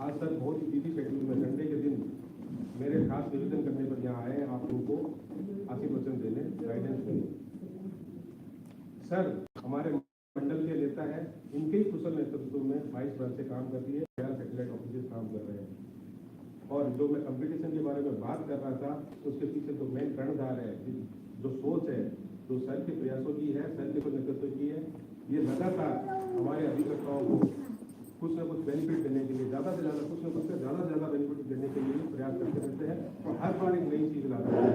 आज सर बहुत ही बिजी शेड्यूल में संडे के दिन मेरे खास निवेदन करने पर यहाँ आए हैं आप लोगों को आशीर्वचन देने, गाइडेंस देने। सर हमारे मंडल के नेता है, इनके ही कुशल नेतृत्व में 22 वर्ष से काम कर रही है, 11 सैटेलाइट ऑफिस काम कर रहे हैं। और जो मैं कंपटीशन के बारे में बात कर रहा था उसके पीछे तो मेन कर्णधार है, जो सोच है, जो सर के प्रयासों की है, सर के नेतृत्व की है। ये लगातार हमारे अभिकर्ताओं को कुछ न कुछ बेनिफिट देने के लिए, ज़्यादा से ज़्यादा, कुछ न कुछ से ज़्यादा बेनिफिट देने के लिए प्रयास करते रहते हैं और हर बार एक नई चीज़ लाते हैं।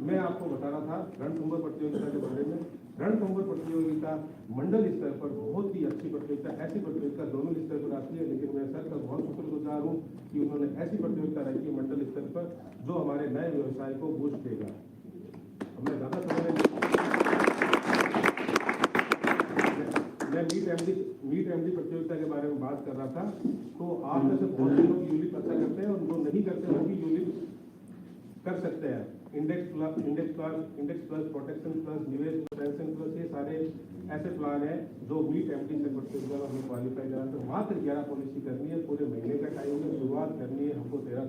मैं आपको बता रहा था रणथंभौर प्रतियोगिता के बारे में। रणथंभौर प्रतियोगिता मंडल स्तर पर बहुत ही अच्छी प्रतियोगिता, ऐसी प्रतियोगिता दोनों स्तर पर आती है, लेकिन मैं सर का बहुत शुक्रगुजार हूँ कि उन्होंने ऐसी प्रतियोगिता रखी है मंडल स्तर पर जो हमारे नए व्यवसाय को बूस्ट देगा। मैं ज़्यादा समय मैं मीट एमडी प्रतियोगिता के बारे में बात कर रहा था। तो आप में से बहुत से लोग यूलिप अच्छा करते हैं और जो नहीं करते वो भी यूलिप कर सकते हैं। इंडेक्स प्लस, प्रोटेक्शन प्लस, निवेश पेंशन प्लस, ये सारे ऐसे प्लान हैं जो मीट एमडी से प्रतियोगिता में हमें क्वालिफाई करा। तो मात्र 11 पॉलिसी करनी है, पूरे महीने का टाइम है, शुरुआत करनी है हमको 13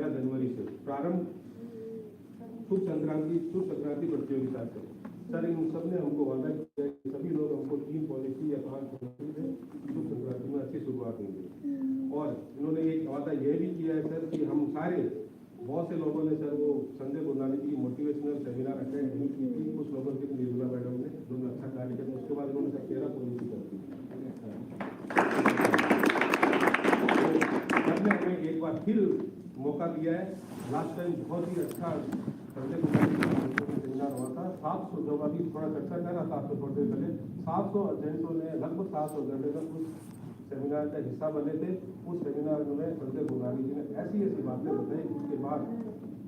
जनवरी से प्रारंभ शुभ संक्रांति प्रतियोगिता से। सर इन सब ने हमको वादा किया कि सभी लोग हमको 3 पॉलिसी या 5 पॉलिसी से शुभ संक्रांति में अच्छी शुरुआत देंगे। और इन्होंने एक वादा यह भी किया है सर कि हम सारे बहुत से लोगों ने सर वो संजय गुरनानी की मोटिवेशनल सेमिनार अटेंड नहीं की थी, कुछ लोगों की निर्मला मैडम ने, उन्होंने अच्छा कार्य किया। उसके बाद उन्होंने सर 13 पॉलिसी कर दी। हमें एक बार फिर मौका दिया है। लास्ट टाइम बहुत ही अच्छा संजय कुमार का सेमिनार हुआ था। 700 जब अभी थोड़ा चर्चा कर रहा था आपको थोड़ी देर पहले, 700 एजेंटों ने लगभग 700 घंटे तक उस सेमिनार का हिस्सा बने थे। उस सेमिनार में संजय गुनानी जी ने ऐसी ऐसी बातें बताई, उसके बाद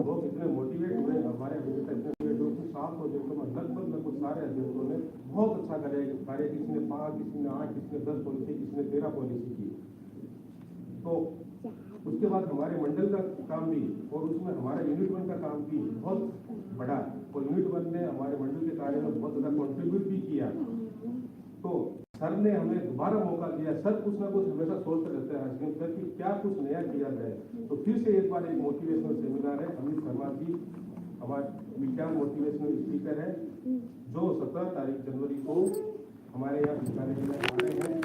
लोग इतने मोटिवेट हुए, हमारे अभिनेता इतने मोटिवेट हुए। 700 एजेंटों में लगभग सारे एजेंटों ने बहुत अच्छा कार्य, किसी ने 5, किसी ने 8, किसी ने 10 पॉलिसी, किसी ने 13 पॉलिसी की। तो उसके बाद हमारे मंडल का काम भी, और उसमें हमारा यूनिट 1 का काम भी बहुत बढ़ा, और यूनिट 1 ने हमारे मंडल के कार्य में बहुत ज़्यादा कॉन्ट्रीब्यूट भी किया। तो सर ने हमें दोबारा मौका दिया। सर कुछ ना कुछ हमेशा सोचते रहते हैं सर कि क्या कुछ नया किया जाए। तो फिर से एक बार एक मोटिवेशनल सेमिनार है। अमित शर्मा जी हमारे विज्ञान मोटिवेशनल स्पीकर है, जो 17 तारीख जनवरी को हमारे यहाँ दिखाने के लिए आ रहे हैं।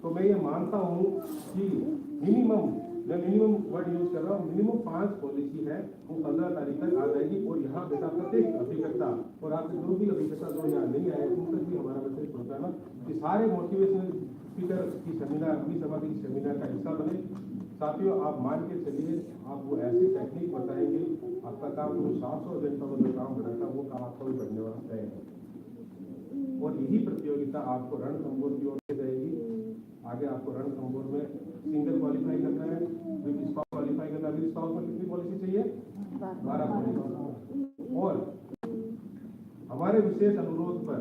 तो मैं ये मानता हूँ कि मैं मिनिमम वर्ड यूज कर रहा हूँ, मिनिमम 5 पॉलिसी है, वो 15 तारीख तक आ जाएगी। और यहाँ बेटा प्रत्येक अभिकर्ता और आपके जो भी अभिकर्ता जो यहाँ नहीं आए उन तक भी हमारा मैसेज पहुँचाना कि सारे मोटिवेशनल स्पीकर की सेमिनार, अभी समाधि की सेमिनार का हिस्सा बने। साथियों, आप मान के चलिए, आप वो ऐसी टेक्निक बताएंगे, आपका काम जो 700 घंटों में जो काम बढ़ा था वो काम आपको भी बढ़ने वाला तय है। और यही प्रतियोगिता आपको रणथंभौर की ओर ले जाएगी। आगे आपको रणथंभौर में सिंगल क्वालिफाई करना है, विद स्पाउस क्वालिफाई करना है। विद स्पाउस में कितनी पॉलिसी चाहिए? 12 पॉलिसी। और हमारे विशेष अनुरोध पर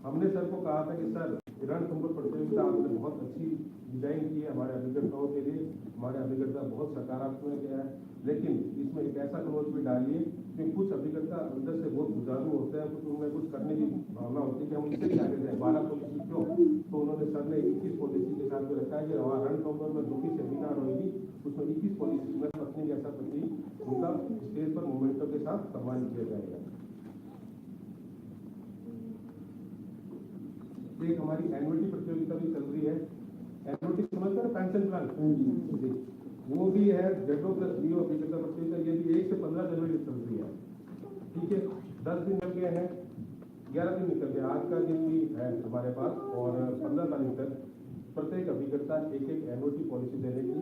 हमने सर को कहा था कि सर रणथंभौर प्रतियोगिता आपने बहुत अच्छी डिजाइन की है हमारे अभिकर्ताओं के लिए, हमारे अभिकर्ता बहुत सकारात्मक है, लेकिन इसमें एक ऐसा क्लोज भी डालिए कि कुछ अभिकर्ता अंदर से बहुत जुझारू होते हैं, कुछ उनमें कुछ करने की भावना होती है कि हम इससे भी आगे जाए। 12 पॉलिसी क्यों? तो उन्होंने सर ने 21 पॉलिसी के साथ में रखा है कि वहाँ रणथंभौर में 2 की सेमिनार होगी, उसमें 21 पॉलिसी में पत्नी जैसा पति उनका स्टेज पर मोमेंटों के साथ सम्मान किया जाएगा। एक हमारी एनुअलिटी प्रतियोगिता भी चल रही है। एनुअलिटी समझते हैं, पेंशन प्लान, वो भी है। जेडो प्लस बीओ अभिकर्ता प्रतियोगिता, ये भी 1 से 15 जनवरी चल रही है। ठीक है, 10 दिन निकल गए हैं, 11 दिन निकल गए, आज का दिन भी है हमारे पास। और 15 तारीख तक प्रत्येक अभिकर्ता एक एनुअलिटी पॉलिसी देने की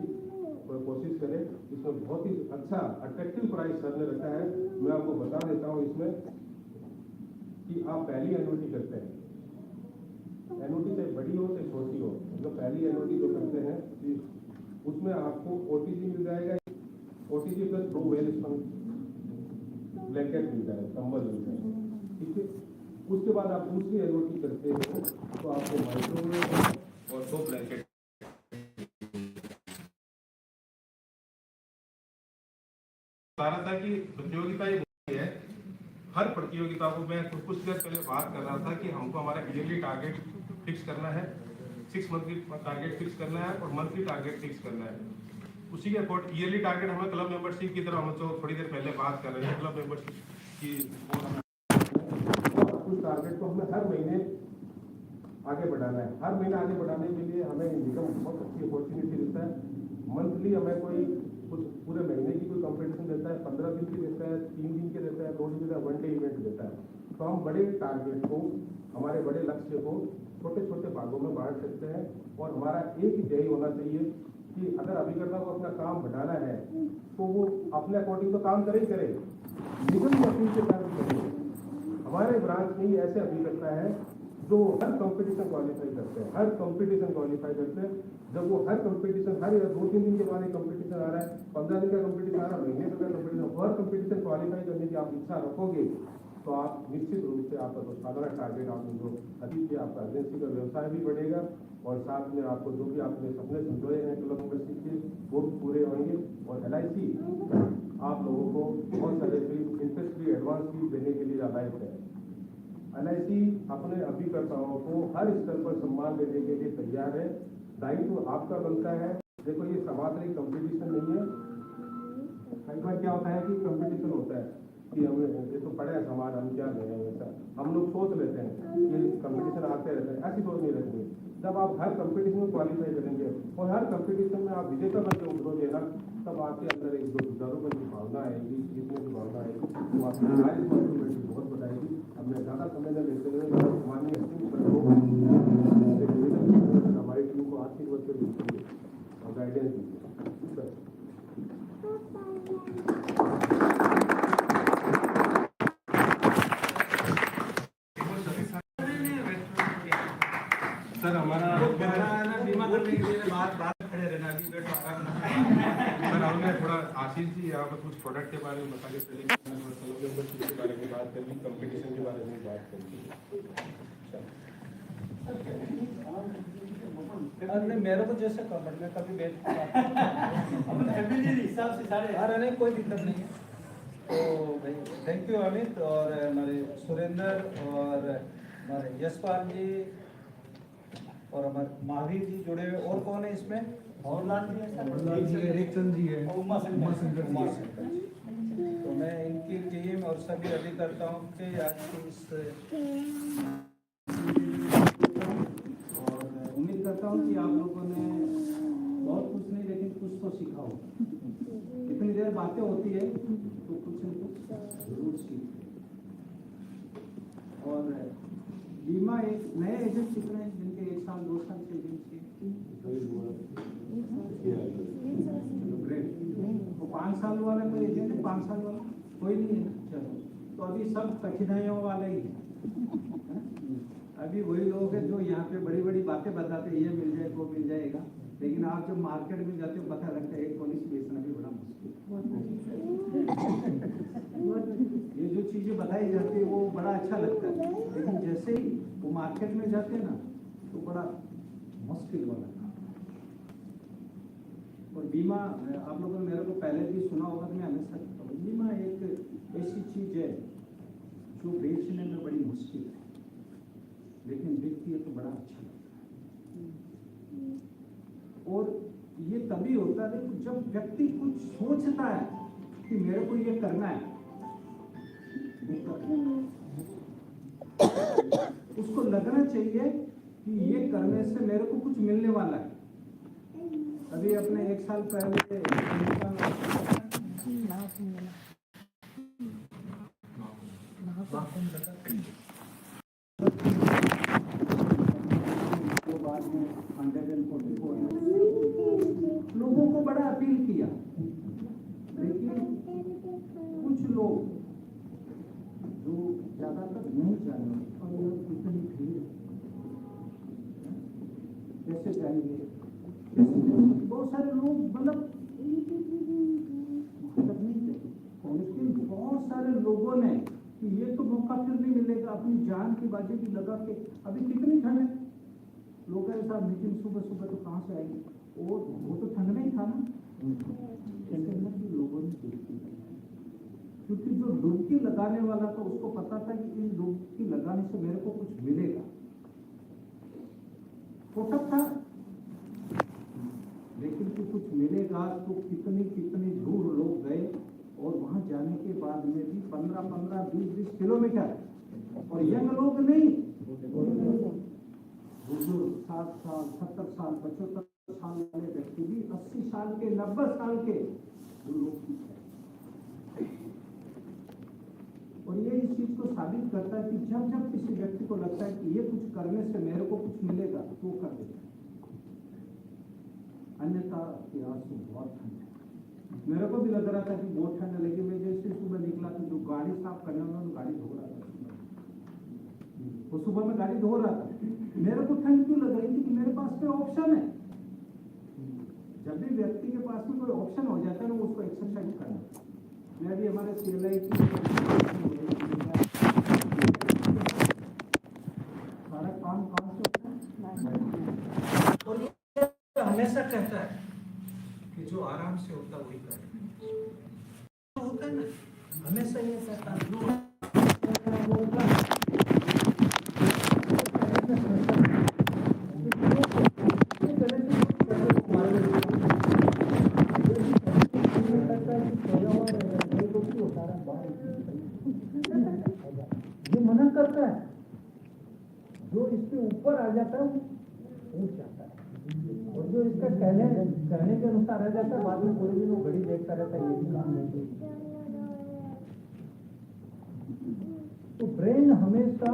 कोशिश करें। इसमें बहुत ही अच्छा अट्रैक्टिव प्राइस सर ने रखा है। मैं आपको बता देता हूँ इसमें कि आप पहली एनुअलिटी करते हैं, एनुअलिटी चाहे बड़ी हो चाहे छोटी हो, जो पहली एनुअलिटी जो करते हैं उसमें आपको ओटीजी मिल जाएगा, OTG plus 2 well spun blanket मिल जाएगा, कंबल मिल जाएगा। ठीक है, उसके बाद आप दूसरी एनुअलिटी करते हो तो आपको माइक्रोवेव और 2 ब्लैंकेट। बता रहा था कि प्रतियोगिता ये है, हर प्रतियोगिता को मैं कुछ देर पहले बात कर रहा था कि हमको हमारा ईयरली टारगेट फिक्स करना है, 6 मंथली टारगेट फिक्स करना है और मंथली टारगेट फिक्स करना है। उसी के अकॉर्डिंग ईयरली टारगेट हमें क्लब मेंबरशिप की तरह, हम तो थोड़ी देर पहले बात कर रहे थे क्लब मेंबरशिप की, उस टारगेट को हमें हर महीने आगे बढ़ाना है। हर महीने आगे बढ़ाने के लिए हमें निगम बहुत अच्छी अपॉर्चुनिटी देता है। मंथली हमें कोई कुछ पूरे महीने की कोई कंपटीशन देता है, 15 दिन की देता है, 3 दिन के देता है, 2 दिन का 1 डे इवेंट देता है। तो हम बड़े टारगेट को, हमारे बड़े लक्ष्य को छोटे छोटे भागों में बांट सकते हैं। और हमारा एक ही ध्येय होना चाहिए कि अगर अभिकर्ता को अपना काम बढ़ाना है तो वो अपने अकॉर्डिंग तो काम करे ही करे, निगम की अपील के कारण करे। हमारे ब्रांच में ही ऐसे अभिकर्ता है जो हर कंपटीशन क्वालिफाई करते हैं, हर कंपटीशन क्वालिफाई करते हैं। जब वो हर कंपटीशन, हर 2-3 दिन के बाद एक कंपटीशन आ रहा है, 15 दिन का कंपटीशन आ रहा है, महीने का कंपटीशन, हर कंपटीशन क्वालिफाई करने की आप इच्छा रखोगे तो आप निश्चित रूप से आपका जो साधारण टारगेट आपने जो अचीव किया, आपका एजेंसी का व्यवसाय भी बढ़ेगा और साथ में आपको जो भी आपने सपने संजोए हैं क्लब मेंबरशिप के वो भी पूरे होंगे। और LIC आप लोगों को बहुत सारे इंटरेस्ट फ्री एडवांस फीस देने के लिए लायक है। LIC अपने अभिकर्ताओं को हर स्तर पर सम्मान देने के लिए तैयार है। दायित्व आपका बनता है। देखो, ये समाज कंपटीशन नहीं है। कई बार क्या होता है कि कंपटीशन होता है कि हमें ये तो पढ़े समाज, हम क्या दें, ऐसा हम लोग सोच लेते हैं कि कंपटीशन आते रहते हैं। ऐसी सोच नहीं रखनी। जब आप हर कंपटीशन में क्वालिफाई करेंगे और हर कंपटीशन में आप विजेता बन के उतरोगे ना, तब आपके अंदर एक जो जुझारूपन की भावना आएगी, जीतने की भावना आएगी, तो आपकी हमारी रिस्पॉन्सिबिलिटी बहुत बढ़ाएगी। अब मैं ज़्यादा समय न लेते हुए माननीय हमारी टीम को आशीर्वाद सर हमारा बीमा करने के लिए बात खड़े रहना अभी बैठो आराम सर हमने थोड़ा आशीष जी यहाँ पर कुछ प्रोडक्ट के बारे में बता के चले के बारे में बात करनी, कंपटीशन के बारे में बात करनी। अरे मेरे को जैसे कवर में कभी बेच हिसाब से सारे अरे नहीं कोई दिक्कत नहीं है। तो भाई थैंक यू अमित और हमारे सुरेंद्र और हमारे यशपाल जी और हमारे महावीर जी जुड़े हुए। और कौन है इसमें? और लाल जी है एकचंद जी है, और उमा शंकर जी। तो मैं इनकी टीम और सभी अधिकर्ताओं के आज की इस और उम्मीद करता हूँ कि आप लोगों ने बहुत कुछ नहीं लेकिन कुछ तो सीखा होगा। इतनी देर बातें होती है तो कुछ न कुछ जरूर सीखते। और बीमा एक नए एजेंट सीख रहे हैं जिनके 1 साल 2 साल से एजेंसी ग्रेट। तो 5 साल वाला कोई एजेंट है? 5 साल वाला कोई नहीं है। चलो तो अभी सब कठिनाइयों वाले ही है। अभी वही लोग हैं जो यहाँ पे बड़ी बड़ी बातें बताते हैं, ये मिल जाए वो मिल जाएगा, लेकिन आप जब मार्केट में जाते हो पता लगता है एक पॉलिसी बेचना भी बड़ा मुश्किल। ये जो चीजें बताई जाती है वो बड़ा अच्छा लगता है, लेकिन जैसे ही वो मार्केट में जाते हैं ना तो बड़ा मुश्किल वाला काम। और बीमा आप लोगों ने मेरे को पहले भी सुना होगा तो मैं हमेशा कहता हूँ, बीमा एक ऐसी चीज है जो बेचने में बड़ी मुश्किल है, लेकिन बिकती है तो बड़ा अच्छा लगता है। और ये तभी होता है जब व्यक्ति कुछ सोचता है कि मेरे को ये करना है, उसको लगना चाहिए कि ये करने से मेरे को कुछ मिलने वाला है। अभी अपने 1 साल पहले लोगों को बड़ा अपील किया, लेकिन कुछ लोग जो ज्यादातर नहीं जाने और कितनी भीड़ कैसे जाएंगे, बहुत सारे लोग मतलब नहीं थे, लेकिन बहुत सारे लोगों ने कि ये तो मौका फिर नहीं मिलेगा, अपनी जान की बाजी भी लगा के। अभी कितनी ठंड है, लोग साहब मीटिंग सुबह सुबह तो कहाँ से आएगी, वो तो ठंड में ही था ना। इसके अंदर भी लोगों ने डुबकी लगाई, क्योंकि जो डुबकी लगाने वाला था उसको पता था कि इस डुबकी लगाने से मेरे को कुछ मिलेगा, फोटक था, लेकिन कि कुछ मिलेगा तो कितनी दूर लोग गए। और वहां जाने के बाद में भी 15-15, 20-20 किलोमीटर, और यंग लोग नहीं, बुजुर्ग 60 साल, 70 साल, 75 साल वाले व्यक्ति भी, 80 साल के, 90 साल के लोग। और ये इस चीज को साबित करता है कि जब जब किसी व्यक्ति को लगता है कि ये कुछ करने से मेरे को कुछ मिलेगा तो कर देता है, अन्यथा आज तो बहुत ठंड है। मेरे को भी लग रहा था कि बहुत ठंड है, लेकिन मैं जैसे सुबह निकला तो जो गाड़ी साफ करने वाला गाड़ी धो रहा था, वो सुबह में गाड़ी धो रहा था। मेरे को ठंड क्यों लग रही थी कि मेरे पास कोई ऑप्शन है। जब भी व्यक्ति के पास में कोई ऑप्शन हो जाता है ना, उसको एक्सरसाइज करना। मैं भी हमारे CLI की सारा काम से होता है, और ये हमेशा कहता है कि जो आराम से होता वही करे, होता है ना, हमेशा ये कहता है जो ये मना करता है, जो इसके ऊपर आ जाता है वो उठ जाता है, और जो इसका कहने के अनुसार रह जाता है, बाद में पूरे दिन वो घड़ी देखता रहता है, ये भी काम नहीं। तो ब्रेन हमेशा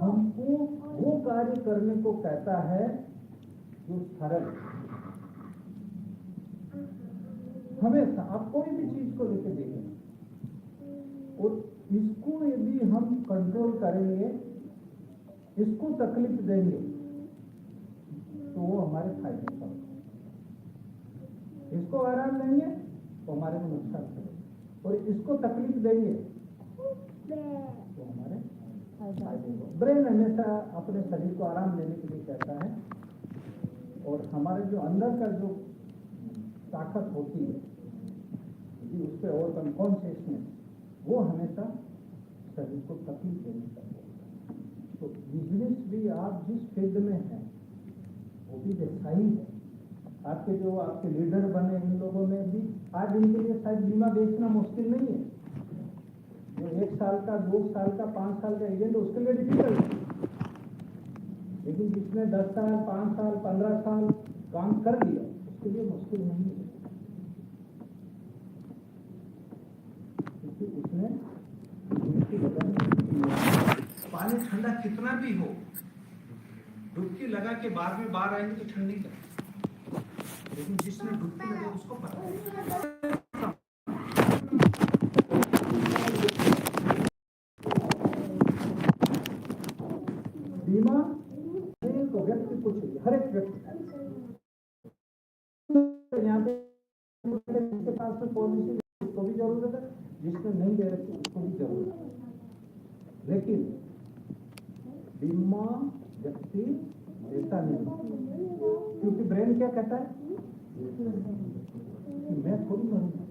हमको वो कार्य करने को कहता है जो सरल, हमेशा आप कोई भी चीज को लेके देखें, और इसको यदि हम कंट्रोल करेंगे, इसको तकलीफ देंगे तो वो हमारे फायदे का होगा। इसको आराम देंगे तो हमारे को नुकसान करेगा, और इसको तकलीफ देंगे तो हमारे फायदे को। ब्रेन हमेशा अपने शरीर को आराम देने के लिए कहता है, और हमारे जो अंदर का जो ताकत होती है उस पर और कॉन्शियसनेस, वो हमेशा शरीर को तकलीफ देने का बोलता है। तो बिजनेस भी आप जिस फील्ड में हैं वो भी वैसा ही है। आपके जो आपके लीडर बने इन लोगों में भी आज इनके लिए शायद बीमा बेचना मुश्किल नहीं है। जो 1 साल का, 2 साल का, 5 साल का एजेंट उसके लिए डिफिकल्ट है, लेकिन जिसने 10 साल, 5 साल, 15 साल काम कर लिया उसके लिए मुश्किल नहीं है, क्योंकि उसने पानी ठंडा कितना भी हो, डुबकी लगा के बाद में बाहर आएंगे तो ठंड नहीं लगती, लेकिन जिसने डुबकी लगा उसको पता है। बीमा को व्यक्ति को चाहिए, हर एक व्यक्ति। यहाँ पे जिसके पास में पॉलिसी उसको भी जरूरत है, जिसने नहीं दे रखी उसको भी जरूरत है, लेकिन बीमा व्यक्ति देता नहीं, क्योंकि ब्रेन क्या कहता है कि मैं थोड़ी मरूंगा।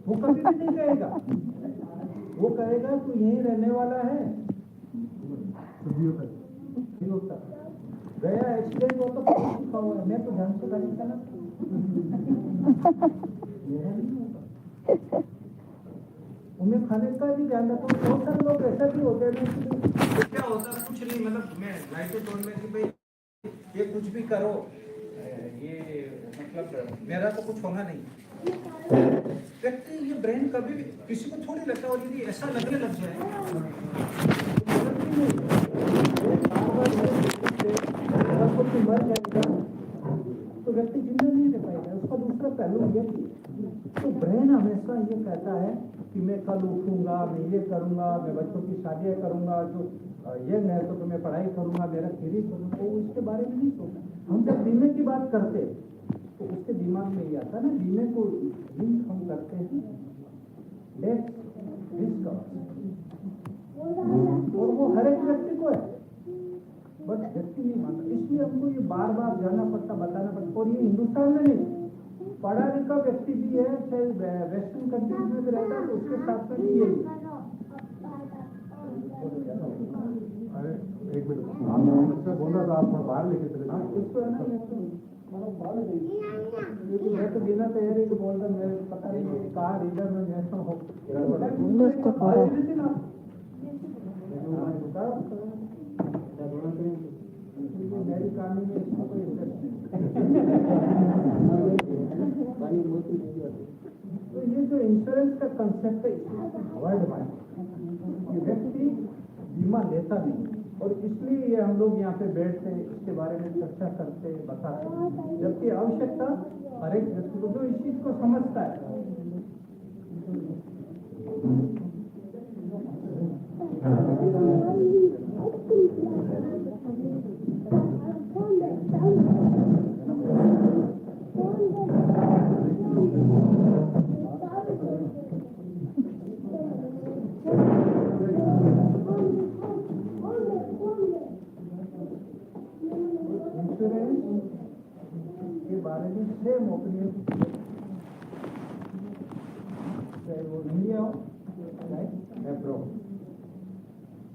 वो कभी भी नहीं कहेगा, वो कहेगा तू यहीं रहने वाला है, होता गया एक्सीडेंट हो तो लिखा हुआ है, मैं तो ढंग से गाड़ी चला मेरा नहीं होगा। उन्हें खाने का भी ध्यान रखो। बहुत सारे लोग ऐसा भी होते हैं कि क्या होता है कुछ नहीं, मतलब मैं लाइट टोन में कि भाई ये कुछ भी करो, ये मतलब मेरा तो कुछ होना नहीं। व्यक्ति ये ब्रेन कभी भी किसी को थोड़ी लगता है, और यदि ऐसा लगने लग जाए मर जाएगा तो व्यक्ति जिंदा नहीं रह पाएगा। उसका दूसरा पहलू ये तो ब्रेन हमेशा ये कहता है कि मैं कल उठूंगा, मैं ये करूंगा, मैं बच्चों की शादियां करूंगा, जो ये मैं तो मैं पढ़ाई करूंगा, मेरा करियर करूंगा, वो इसके बारे में नहीं सोचता। हम जब बीमे की बात करते तो उसके दिमाग में ये आता है ना, बीमे को लिंक हम करते हैं डेथ रिस्क, और वो हर एक व्यक्ति को है, बट व्यक्ति नहीं मानता। इसलिए हमको ये बार बार जाना पड़ता, बताना पड़ता। और ये हिंदुस्तान में नहीं, पढ़ा लिखा व्यक्ति भी है, चाहे वेस्टर्न कंट्रीज में भी रहता है तो उसके साथ में भी यही है। अरे एक मिनट, आप बोल रहा था आप बाहर लेके चले जाओ, उसको है ना मैं तो बिना तैयारी के बोल रहा, मेरे पता नहीं कहाँ रीडर में जैसा हो मेरी कहानी में इसको कोई इंटरेस्ट नहीं। तो ये जो इंश्योरेंस का कंसेप्ट है अवॉइड माइंड, व्यक्ति बीमा लेता नहीं, और इसलिए ये हम लोग यहाँ पे बैठते इसके बारे में चर्चा करते बताते, जबकि आवश्यकता हर एक व्यक्ति को जो इस चीज को समझता है। इंश्योरेंस के बारे में सेम ओपिनियन, चाहे वो इंडिया हो चाहे अब्रॉड,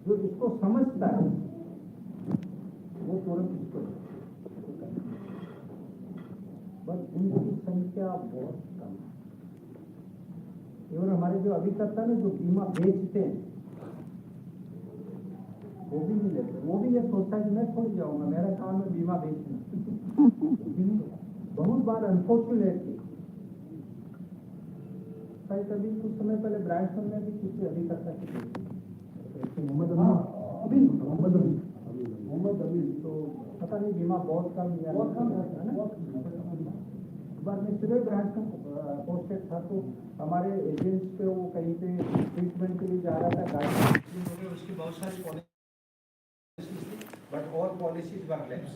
जो इसको समझता है वो तुरंत इसको, बस उनकी संख्या बहुत कम है। इवन हमारे जो अभिकर्ता ने जो बीमा बेचते हैं वो भी नहीं लेते, वो भी ये सोचता है कि मैं छोड़ जाऊंगा, मेरा काम है बीमा बेचना। बहुत बार अनफॉर्चुनेटली कभी कुछ समय पहले ब्रांड में भी किसी अधिकर्ता की मोहम्मद अली, तो पता नहीं बीमा बहुत कम है ना, बार में सिर्फ ब्रांच का पोस्टेड था, तो हमारे एजेंट्स पे वो कहीं पे ट्रीटमेंट के लिए जा रहा था, गाड़ी उसकी बहुत सारी पॉलिसी, बट और पॉलिसीज वर लैप्स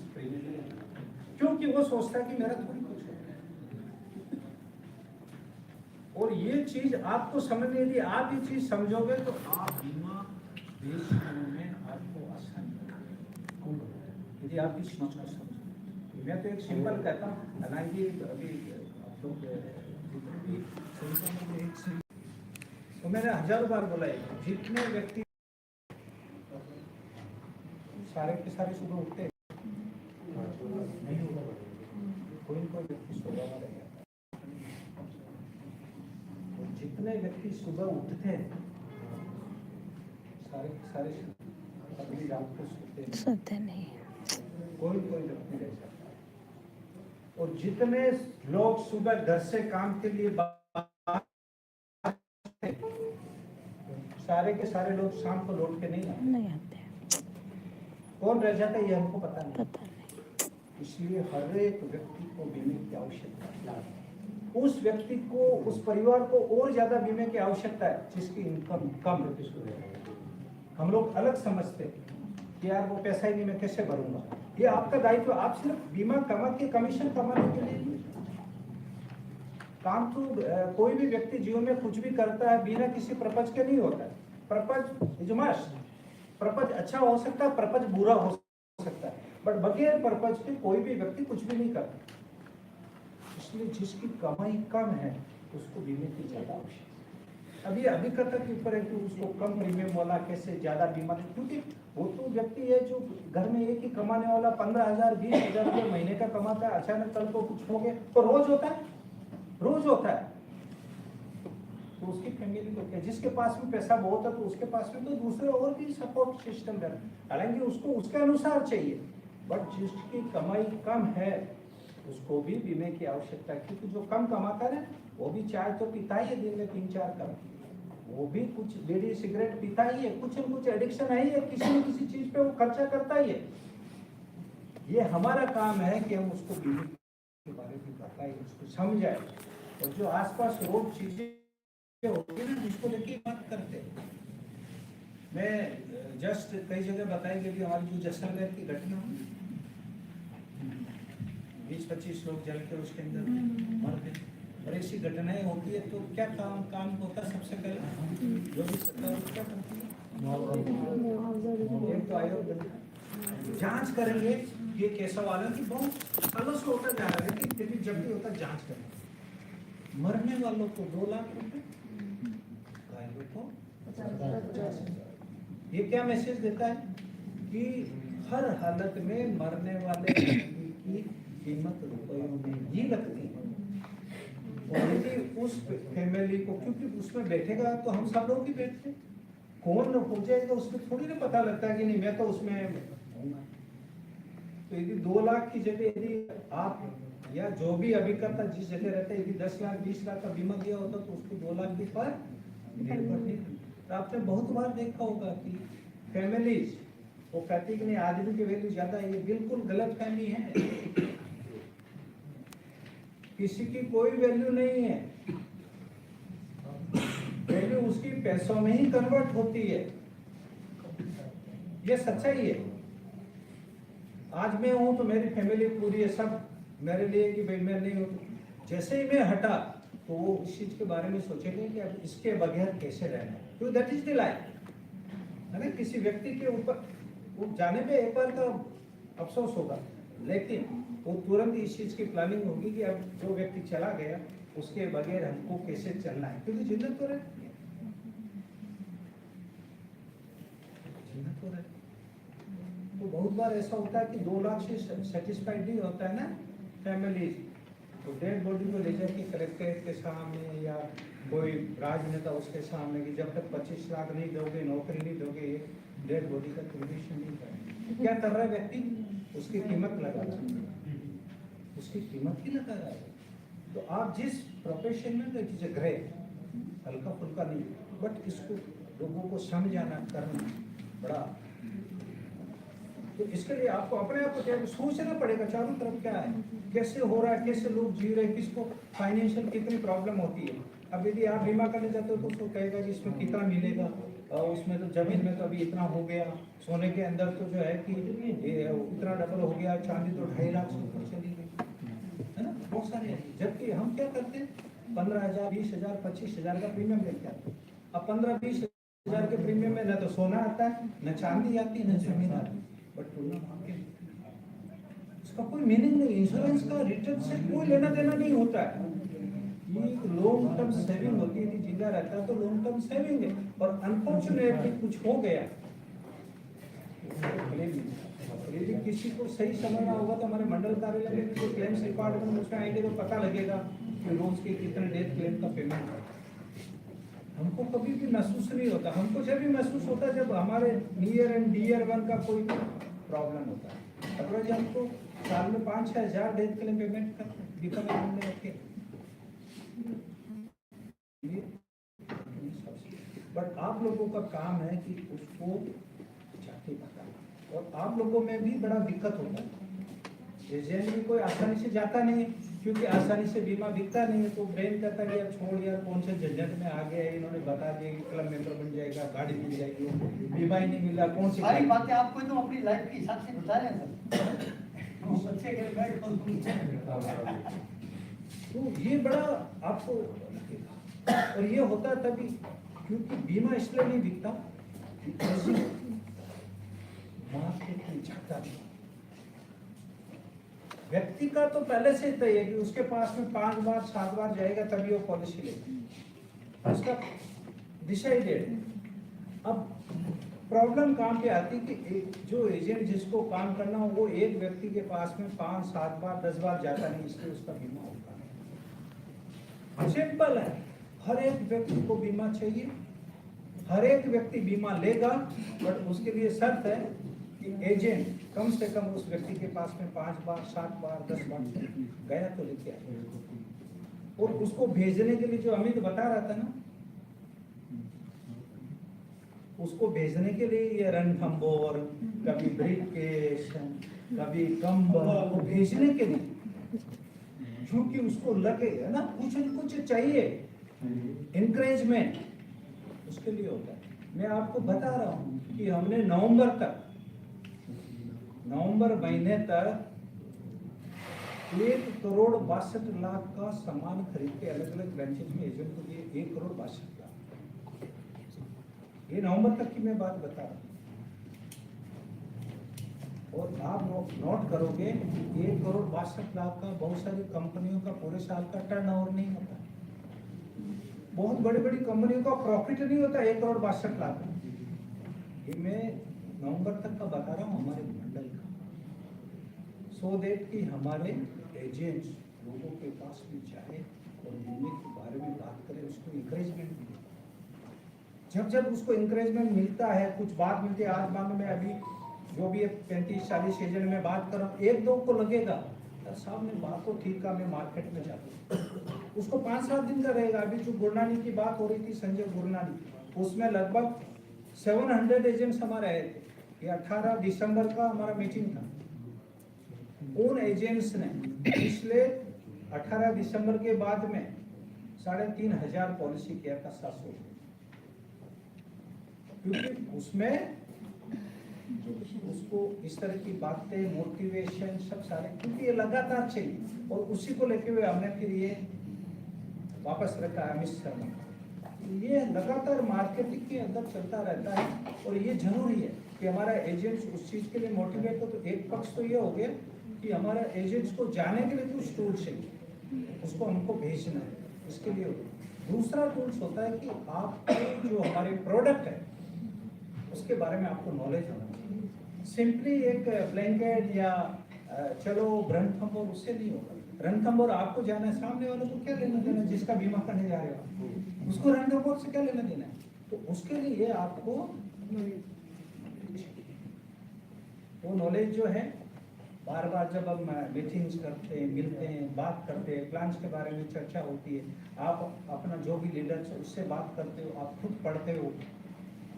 क्योंकि वो सोचता है कि मेरा थोड़ी कुछ है। और ये चीज आपको समझने, यदि आप ये चीज समझोगे तो आप बीमा देश में आपको आसानी होगी, यदि आप इस चीज को समझो। मैं तो एक सिंपल कहता हूँ, हालांकि अभी आप लोग जितने भी संगठन में एक तो मैंने 1000 बार बोला है, जितने व्यक्ति सारे के सारे सुबह उठते नहीं होगा, कोई कोई व्यक्ति सुबह रहेगा। जितने व्यक्ति सुबह उठते हैं सारे के सारे अपनी रात को सोते नहीं, कोई कोई व्यक्ति रह जाता है। और जितने लोग सुबह घर से काम के लिए सारे के सारे लोग शाम को लौट के नहीं आते। कौन रह जाता है ये हमको पता नहीं। इसलिए हर एक व्यक्ति को बीमे की आवश्यकता है। उस व्यक्ति को, उस परिवार को और ज्यादा बीमे की आवश्यकता है जिसकी इनकम कम है। हम लोग अलग समझते कि यार वो पैसा ही नहीं, मैं कैसे भरूंगा। ये आपका दायित्व। आप सिर्फ बीमा कमा के कमीशन कमाने के लिए काम तो कोई भी व्यक्ति जीवन में कुछ भी करता है बिना किसी पर्पज के नहीं होता है। Purpose is must. पर्पज अच्छा हो सकता है, पर्पज बुरा हो सकता है, बट बगैर पर्पज के कोई भी व्यक्ति कुछ भी नहीं करता। इसलिए जिसकी कमाई कम है उसको बीमे की ज्यादा आवश्यकता है। अभी अभिकर्ता के ऊपर है कि उसको कम प्रीमियम वाला कैसे ज्यादा बीमा, क्योंकि वो तो व्यक्ति है जो घर में एक ही कमाने वाला 15,000 20,000 रुपये महीने का कमाता है, अचानक कल को कुछ हो गया तो रोज होता है, रोज होता है। तो उसकी फैमिली को क्या, जिसके पास में पैसा बहुत है तो उसके पास में तो दूसरे और भी सपोर्ट सिस्टम है, हालांकि उसको उसके अनुसार चाहिए, बट जिसकी कमाई कम है उसको भी बीमे की आवश्यकता है। क्योंकि जो कम कमाता है वो भी चाय तो पीता ही है, दिन में 3-4 कप, वो भी कुछ बीड़ी सिगरेट पीता ही है, कुछ न कुछ एडिक्शन है ही है, किसी न किसी चीज पे वो खर्चा करता ही है। ये हमारा काम है कि हम उसको बीमे के बारे में बताएं, उसको समझाएं, और जो आसपास रोड चीजें होती है ना जिसको लेके बात करते हैं। मैं जस्ट कई जगह बताई गई हमारी जो जैसलमेर की घटना हुई, 20-25 लोग जल के उसके अंदर मर गए। और ऐसी घटनाएं होती है तो क्या काम होता है सबसे पहले जो भी सरकार क्या करती है, एक तो आयोग जांच करेंगे ये कैसा वाला कि बहुत सालों से होता जा रहा है, लेकिन फिर भी जब भी होता जांच करेंगे। मरने वालों को 2 लाख रुपए, घायलों को 50,000। ये क्या मैसेज देता है कि हर हालत में मरने वाले की कीमत रुपयों में ही लगती है। और यदि उस फैमिली को, क्योंकि उसमें बैठेगा तो हम सब लोग ही बैठते, कौन हो जाएगा उसमें थोड़ी ना पता लगता है कि नहीं मैं तो उसमें होऊंगा। तो यदि 2 लाख की जगह यदि आप या जो भी अभिकर्ता जिस जगह रहते हैं यदि 10 लाख 20 लाख का बीमा दिया होता तो उसको 2 लाख के पर तो आपने बहुत बार देखा होगा कि फैमिलीज वो कहती कि नहीं आदमी की वैल्यू ज्यादा है। ये बिल्कुल गलत फहमी है। किसी की कोई वैल्यू नहीं है, वैल्यू उसकी पैसों में ही कन्वर्ट होती है, ये सच्चाई है। आज मैं हूं तो मेरी फैमिली पूरी है, सब मेरे लिए कि भाई मैं नहीं हूं। जैसे ही मैं हटा तो वो इस चीज के बारे में सोचेंगे कि अब इसके बगैर कैसे रहना है, तो दैट इज द लाइफ है ना। किसी व्यक्ति के ऊपर वो जाने पे एक बार का अफसोस होगा, लेकिन वो तुरंत इस चीज की प्लानिंग होगी कि अब जो व्यक्ति चला गया उसके बगैर हमको कैसे चलना है, क्योंकि जिंदगी तो रहती है, जिंदगी तो रहती है। तो बहुत बार ऐसा होता है कि 2 लाख से सेटिस्फाइड नहीं होता है ना फैमिली, तो डेड बॉडी को ले जाके कलेक्ट्रेट के सामने या कोई राजनेता उसके सामने कि जब तक 25 लाख नहीं दोगे, नौकरी नहीं दोगे, ये डेड बॉडी का क्रिएशन नहीं करेंगे। क्या कर रहा है व्यक्ति, उसकी कीमत लगा रहा है, उसकी कीमत ही लगा रहा है। तो आप जिस प्रोफेशन में, इट इज ग्रेट, हल्का फुल्का नहीं, बट इसको लोगों को समझाना करना बड़ा, तो इसके लिए आपको अपने आप को सोचना पड़ेगा चारों तरफ क्या है, कैसे हो रहा है, कैसे लोग जी रहे हैं, किसको फाइनेंशियल कितनी प्रॉब्लम होती है। अब यदि आप बीमा करने जाते हो तो उसको कहेगा कि इसमें कितना मिलेगा, उसमें तो जमीन में तो अभी इतना हो गया, सोने के अंदर तो जो है कि ये इतना डबल हो गया, चांदी तो 2.5 लाख से ऊपर चली गई, है ना, बहुत सारे हैं। जबकि हम क्या करते हैं, 15,000, 20,000, 25,000 का प्रीमियम लेके आते हैं। अब 15-20 हजार के प्रीमियम में न तो सोना आता है, न चांदी आती, न जमीन आती, बट तुलना मांगे इसका कोई मीनिंग नहीं। इंश्योरेंस का रिटर्न से कोई लेना देना नहीं होता है। ये लॉन्ग टर्म सेविंग होती है, जिंदा रहता है तो लॉन्ग टर्म सेविंग है, और अनफॉर्चुनेटली कुछ हो गया, यदि किसी को सही समझना होगा तो हमारे मंडल कार्यालय में जो क्लेम्स डिपार्टमेंट उसमें आएंगे तो पता लगेगा कि रोज के कितने डेथ क्लेम का पेमेंट है। हमको कभी भी महसूस नहीं होता, हमको जब भी महसूस होता है जब हमारे नियर एंड डियर वन का कोई प्रॉब्लम होता है। अदरवाइज हमको साल में 5-6 हजार डेथ क्लेम पेमेंट करते हमने रखे। बट आप लोगों का काम है कि उसको जाके बताना, और आप लोगों में भी बड़ा दिक्कत होता है। एजेंट भी कोई आसानी से जाता नहीं है, क्योंकि आसानी से बीमा बिकता नहीं है, तो ब्रेन कहता है यार छोड़ यार, कौन से झंझट में आ गया, इन्होंने बता दिया कि क्लब मेंबर बन जाएगा, गाड़ी मिल जाएगी, बीमा ही नहीं मिला, कौन सी सारी बातें आपको तो अपनी लाइफ के हिसाब से बता रहे हैं बच्चे के बैठ तो ये बड़ा आपको लगेगा। और ये होता तभी क्योंकि बीमा इसलिए नहीं बिकता मार्केट में जाता नहीं। व्यक्ति का तो पहले से तय है कि उसके पास में 5 बार 7 बार जाएगा तभी वो पॉलिसी लेगा, उसका डिसाइडेड। अब प्रॉब्लम काम पे आती कि जो एजेंट जिसको काम करना हो वो एक व्यक्ति के पास में 5-7 बार 10 बार जाता नहीं, इसलिए उसका बीमा होता नहीं। सिंपल है, हर एक व्यक्ति को बीमा चाहिए, हर एक व्यक्ति बीमा लेगा, बट उसके लिए शर्त है कि एजेंट कम से कम उस व्यक्ति के पास में 5 बार 7 बार 10 बार गया तो लेके आए। और उसको भेजने के लिए जो अमित बता रहा था ना, उसको भेजने के लिए ये रणथंबोर, कभी ब्रीफकेस, कभी कंबल, वो भेजने के लिए क्योंकि उसको लगे है ना कुछ न कुछ चाहिए, इंकरेजमेंट उसके लिए होता है। मैं आपको बता रहा हूँ कि हमने नवंबर महीने तक 1,62,00,000 का सामान खरीद के अलग अलग ब्रांचेज में एजेंट को दिए, 1,62,00,000। ये नवंबर तक की मैं बात बता रहा हूँ। और आप नोट करोगे 1,62,00,000 का बहुत सारी कंपनियों का पूरे साल का टर्नओवर नहीं होता। बहुत बड़ी बड़ी कंपनियों का प्रॉफिट नहीं होता 1,62,00,000। ये मैं नवंबर तक का बता रहा हूँ हमारे मंडल का, सो दैट कि हमारे एजेंट्स लोगों के पास भी जाए और बीमे के बारे में बात करें, उसको इंकरेजमेंट मिले। जब उसको इंकरेजमेंट मिलता है, कुछ बात मिलती है, आज मान लो मैं अभी जो भी 35-40 एजेंट में बात कर रहा हूँ, 1-2 को लगेगा साहब ने बात तो ठीक है, मैं मार्केट में जाता हूँ, उसको 5-7 दिन का रहेगा। अभी जो गुरनानी की बात हो रही थी, संजय गुरनानी, उसमें लगभग 700 एजेंट्स हमारे आए थे। ये 18 दिसंबर का हमारा मीटिंग था। उन एजेंट्स ने पिछले 18 दिसंबर के बाद में 3,500 पॉलिसी किया था 700, क्योंकि उसमें उसको इस तरह की बातें, मोटिवेशन सब सारे, क्योंकि ये लगातार चाहिए। और उसी को लेके हुए हमने फिर ये वापस रखा अमित शर्मा। ये लगातार मार्केटिंग के अंदर चलता रहता है, और ये जरूरी है कि हमारा एजेंट्स उस चीज के लिए मोटिवेट हो। तो एक पक्ष तो ये हो गया कि हमारा एजेंट्स को जाने के लिए कुछ टूल चाहिए, उसको हमको भेजना है, इसके लिए। दूसरा टूल्स होता है कि आपके जो हमारे प्रोडक्ट है उसके बारे में आपको नॉलेज होना चाहिए। सिंपली एक ब्लैंकेट या चलो रणथंबोर, उससे नहीं होगा। रणथंबोर आपको जाना है, सामने वाले को क्या लेना देना, जिसका बीमा करने जा रहे हो उसको रणथंबोर से क्या लेना देना है। तो उसके लिए आपको वो नॉलेज जो है, बार बार जब हम मीटिंग्स करते हैं, मिलते हैं, बात करते हैं, प्लान्स के बारे में चर्चा होती है, आप अपना जो भी लीडर है उससे बात करते हो, आप खुद पढ़ते हो,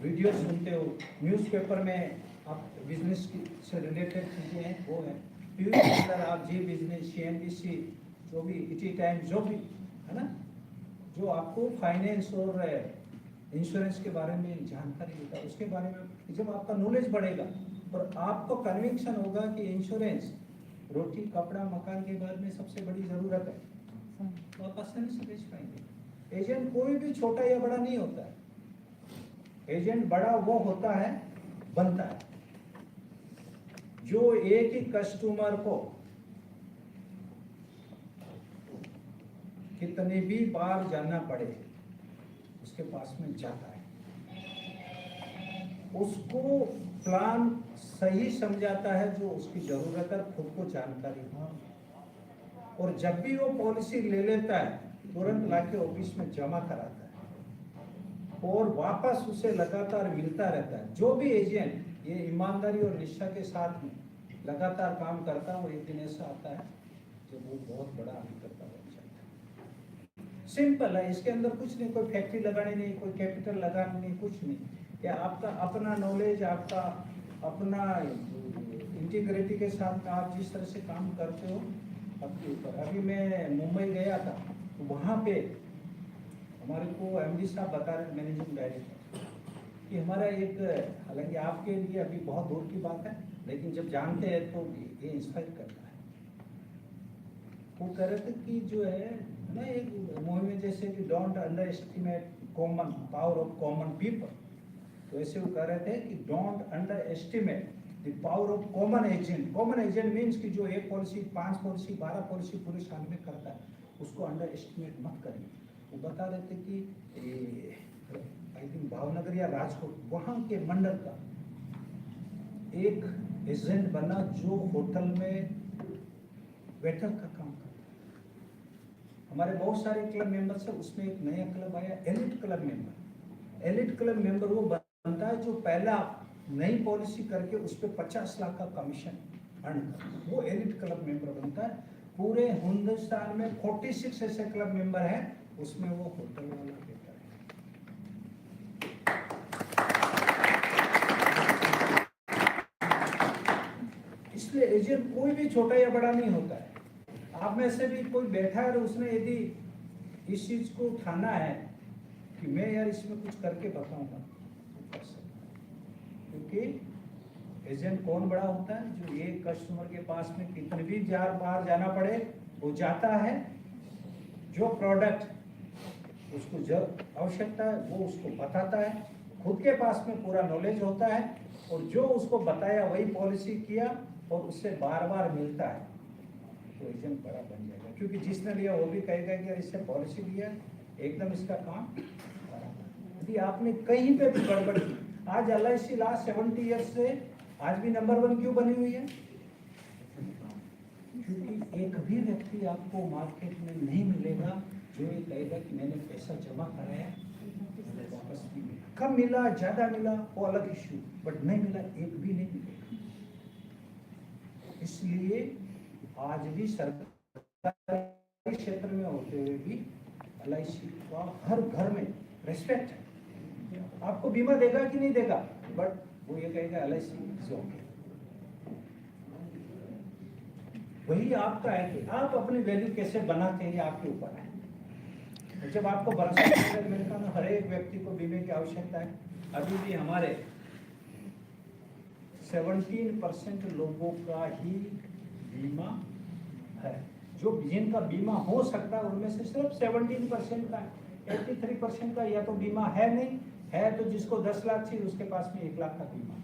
वीडियो सुनते हो, न्यूज़पेपर में आप बिजनेस से रिलेटेड चीज़ें हैं वो है, टीवी के अंदर आप जी बिजनेस, CNBC, जो भी ET टाइम्स, जो भी है ना, जो आपको फाइनेंस और इंश्योरेंस के बारे में जानकारी देता है, उसके बारे में जब आपका नॉलेज बढ़ेगा और आपको कन्विक्शन होगा कि इंश्योरेंस रोटी कपड़ा मकान के बाद में सबसे बड़ी ज़रूरत है, तो आप आसानी से बेच पाएंगे। एजेंट कोई भी छोटा या बड़ा नहीं होता है। एजेंट बड़ा वो होता है, बनता है, जो एक ही कस्टमर को कितने भी बार जाना पड़े उसके पास में जाता है, उसको प्लान सही समझाता है जो उसकी जरूरत है, खुद को जानकारी हो, और जब भी वो पॉलिसी ले लेता है तुरंत लाके ऑफिस में जमा कराता है और वापस उसे लगातार मिलता रहता है। जो भी एजेंट ये ईमानदारी और निष्ठा के साथ में लगातार काम करता है, वो एक दिन ऐसा आता है जब वो बहुत बड़ा अभिकर्ता बन जाता है। सिंपल है, इसके अंदर कुछ नहीं, कोई फैक्ट्री लगानी नहीं, कोई कैपिटल लगानी नहीं, कुछ नहीं। या आपका अपना नॉलेज, आपका अपना इंटीग्रिटी के साथ आप जिस तरह से काम करते हो आपके ऊपर। अभी मैं मुंबई गया था, तो वहाँ पे हमारे को एमडी साहब बता रहे, मैनेजिंग डायरेक्टर, कि हमारा एक, हालांकि आपके लिए अभी बहुत दूर की बात है, लेकिन जब जानते हैं तो ये इंस्पायर करता है। वो कह रहे थे कि जो है ना, एक मूवी में जैसे कि don't under estimate common power of common people, तो ऐसे वो कह रहे थे कि don't under estimate the power of common agent. Common agent means कि जो एक पॉलिसी 5 पॉलिसी 12 पॉलिसी पूरे साल में करता है, उसको अंडर एस्टिमेट मत करिए। वो बता रहे थे कि आई थिंक भावनगर या राजकोट, वहाँ के मंडल का एक एजेंट बना जो होटल में वेटर का काम करता है। हमारे बहुत सारे क्लब मेंबर्स है, उसमें एक नया क्लब आया, elite club member. Elite club member वो बनता है जो पहला नई पॉलिसी करके उस पर 50 लाख का कमीशन अर्न करता है, वो एलिट क्लब मेंबर बनता है। पूरे हिंदुस्तान में 46 ऐसे क्लब मेंबर हैं, उसमें वो होटल वाला वेटर है। इसलिए एजेंट कोई भी छोटा या बड़ा नहीं होता है। आप में से भी कोई बैठा है और उसने यदि इस चीज को ठाना है कि मैं यार इसमें कुछ करके बताऊंगा, तो कर सकता है। क्योंकि एजेंट कौन बड़ा होता है, जो एक कस्टमर के पास में कितने भी बार जाना पड़े वो जाता है, जो प्रोडक्ट उसको जब आवश्यकता है वो उसको बताता है, खुद के पास में पूरा नॉलेज होता है, और जो उसको बताया वही पॉलिसी किया और उससे बार बार मिलता है, तो एजेंट बड़ा बन जाएगा। क्योंकि जिसने लिया वो भी कहेगा कि यार इससे पॉलिसी लिया, एकदम इसका काम बराबर। यदि आपने कहीं पे भी गड़बड़ की, आज LIC लास्ट 70 ईयर्स से आज भी नंबर 1 क्यों बनी हुई है? क्योंकि एक भी व्यक्ति आपको मार्केट में नहीं मिलेगा जो ये कहेगा कि मैंने पैसा जमा कराया वापस नहीं मिला। कम मिला, ज्यादा मिला, वो अलग इश्यू, बट नहीं मिला, एक भी नहीं मिलेगा। इसलिए आज भी सरकारी क्षेत्र में होते हुए भी LIC का हर घर में रिस्पेक्ट है। आपको बीमा देगा कि नहीं देगा, बट वो ये कहेगा LIC से ओके। वही आपका है कि आप अपनी वैल्यू कैसे बनाते हैं, ये आपके ऊपर है। जब आपको भरोसा मिलता है, हर एक व्यक्ति को बीमे की आवश्यकता है। अभी भी हमारे 17% लोगों का ही बीमा है, जो जिनका बीमा हो सकता है उनमें से सिर्फ 17% का, 83% का या तो बीमा है नहीं है, तो जिसको 10 लाख चाहिए उसके पास में 1 लाख का बीमा,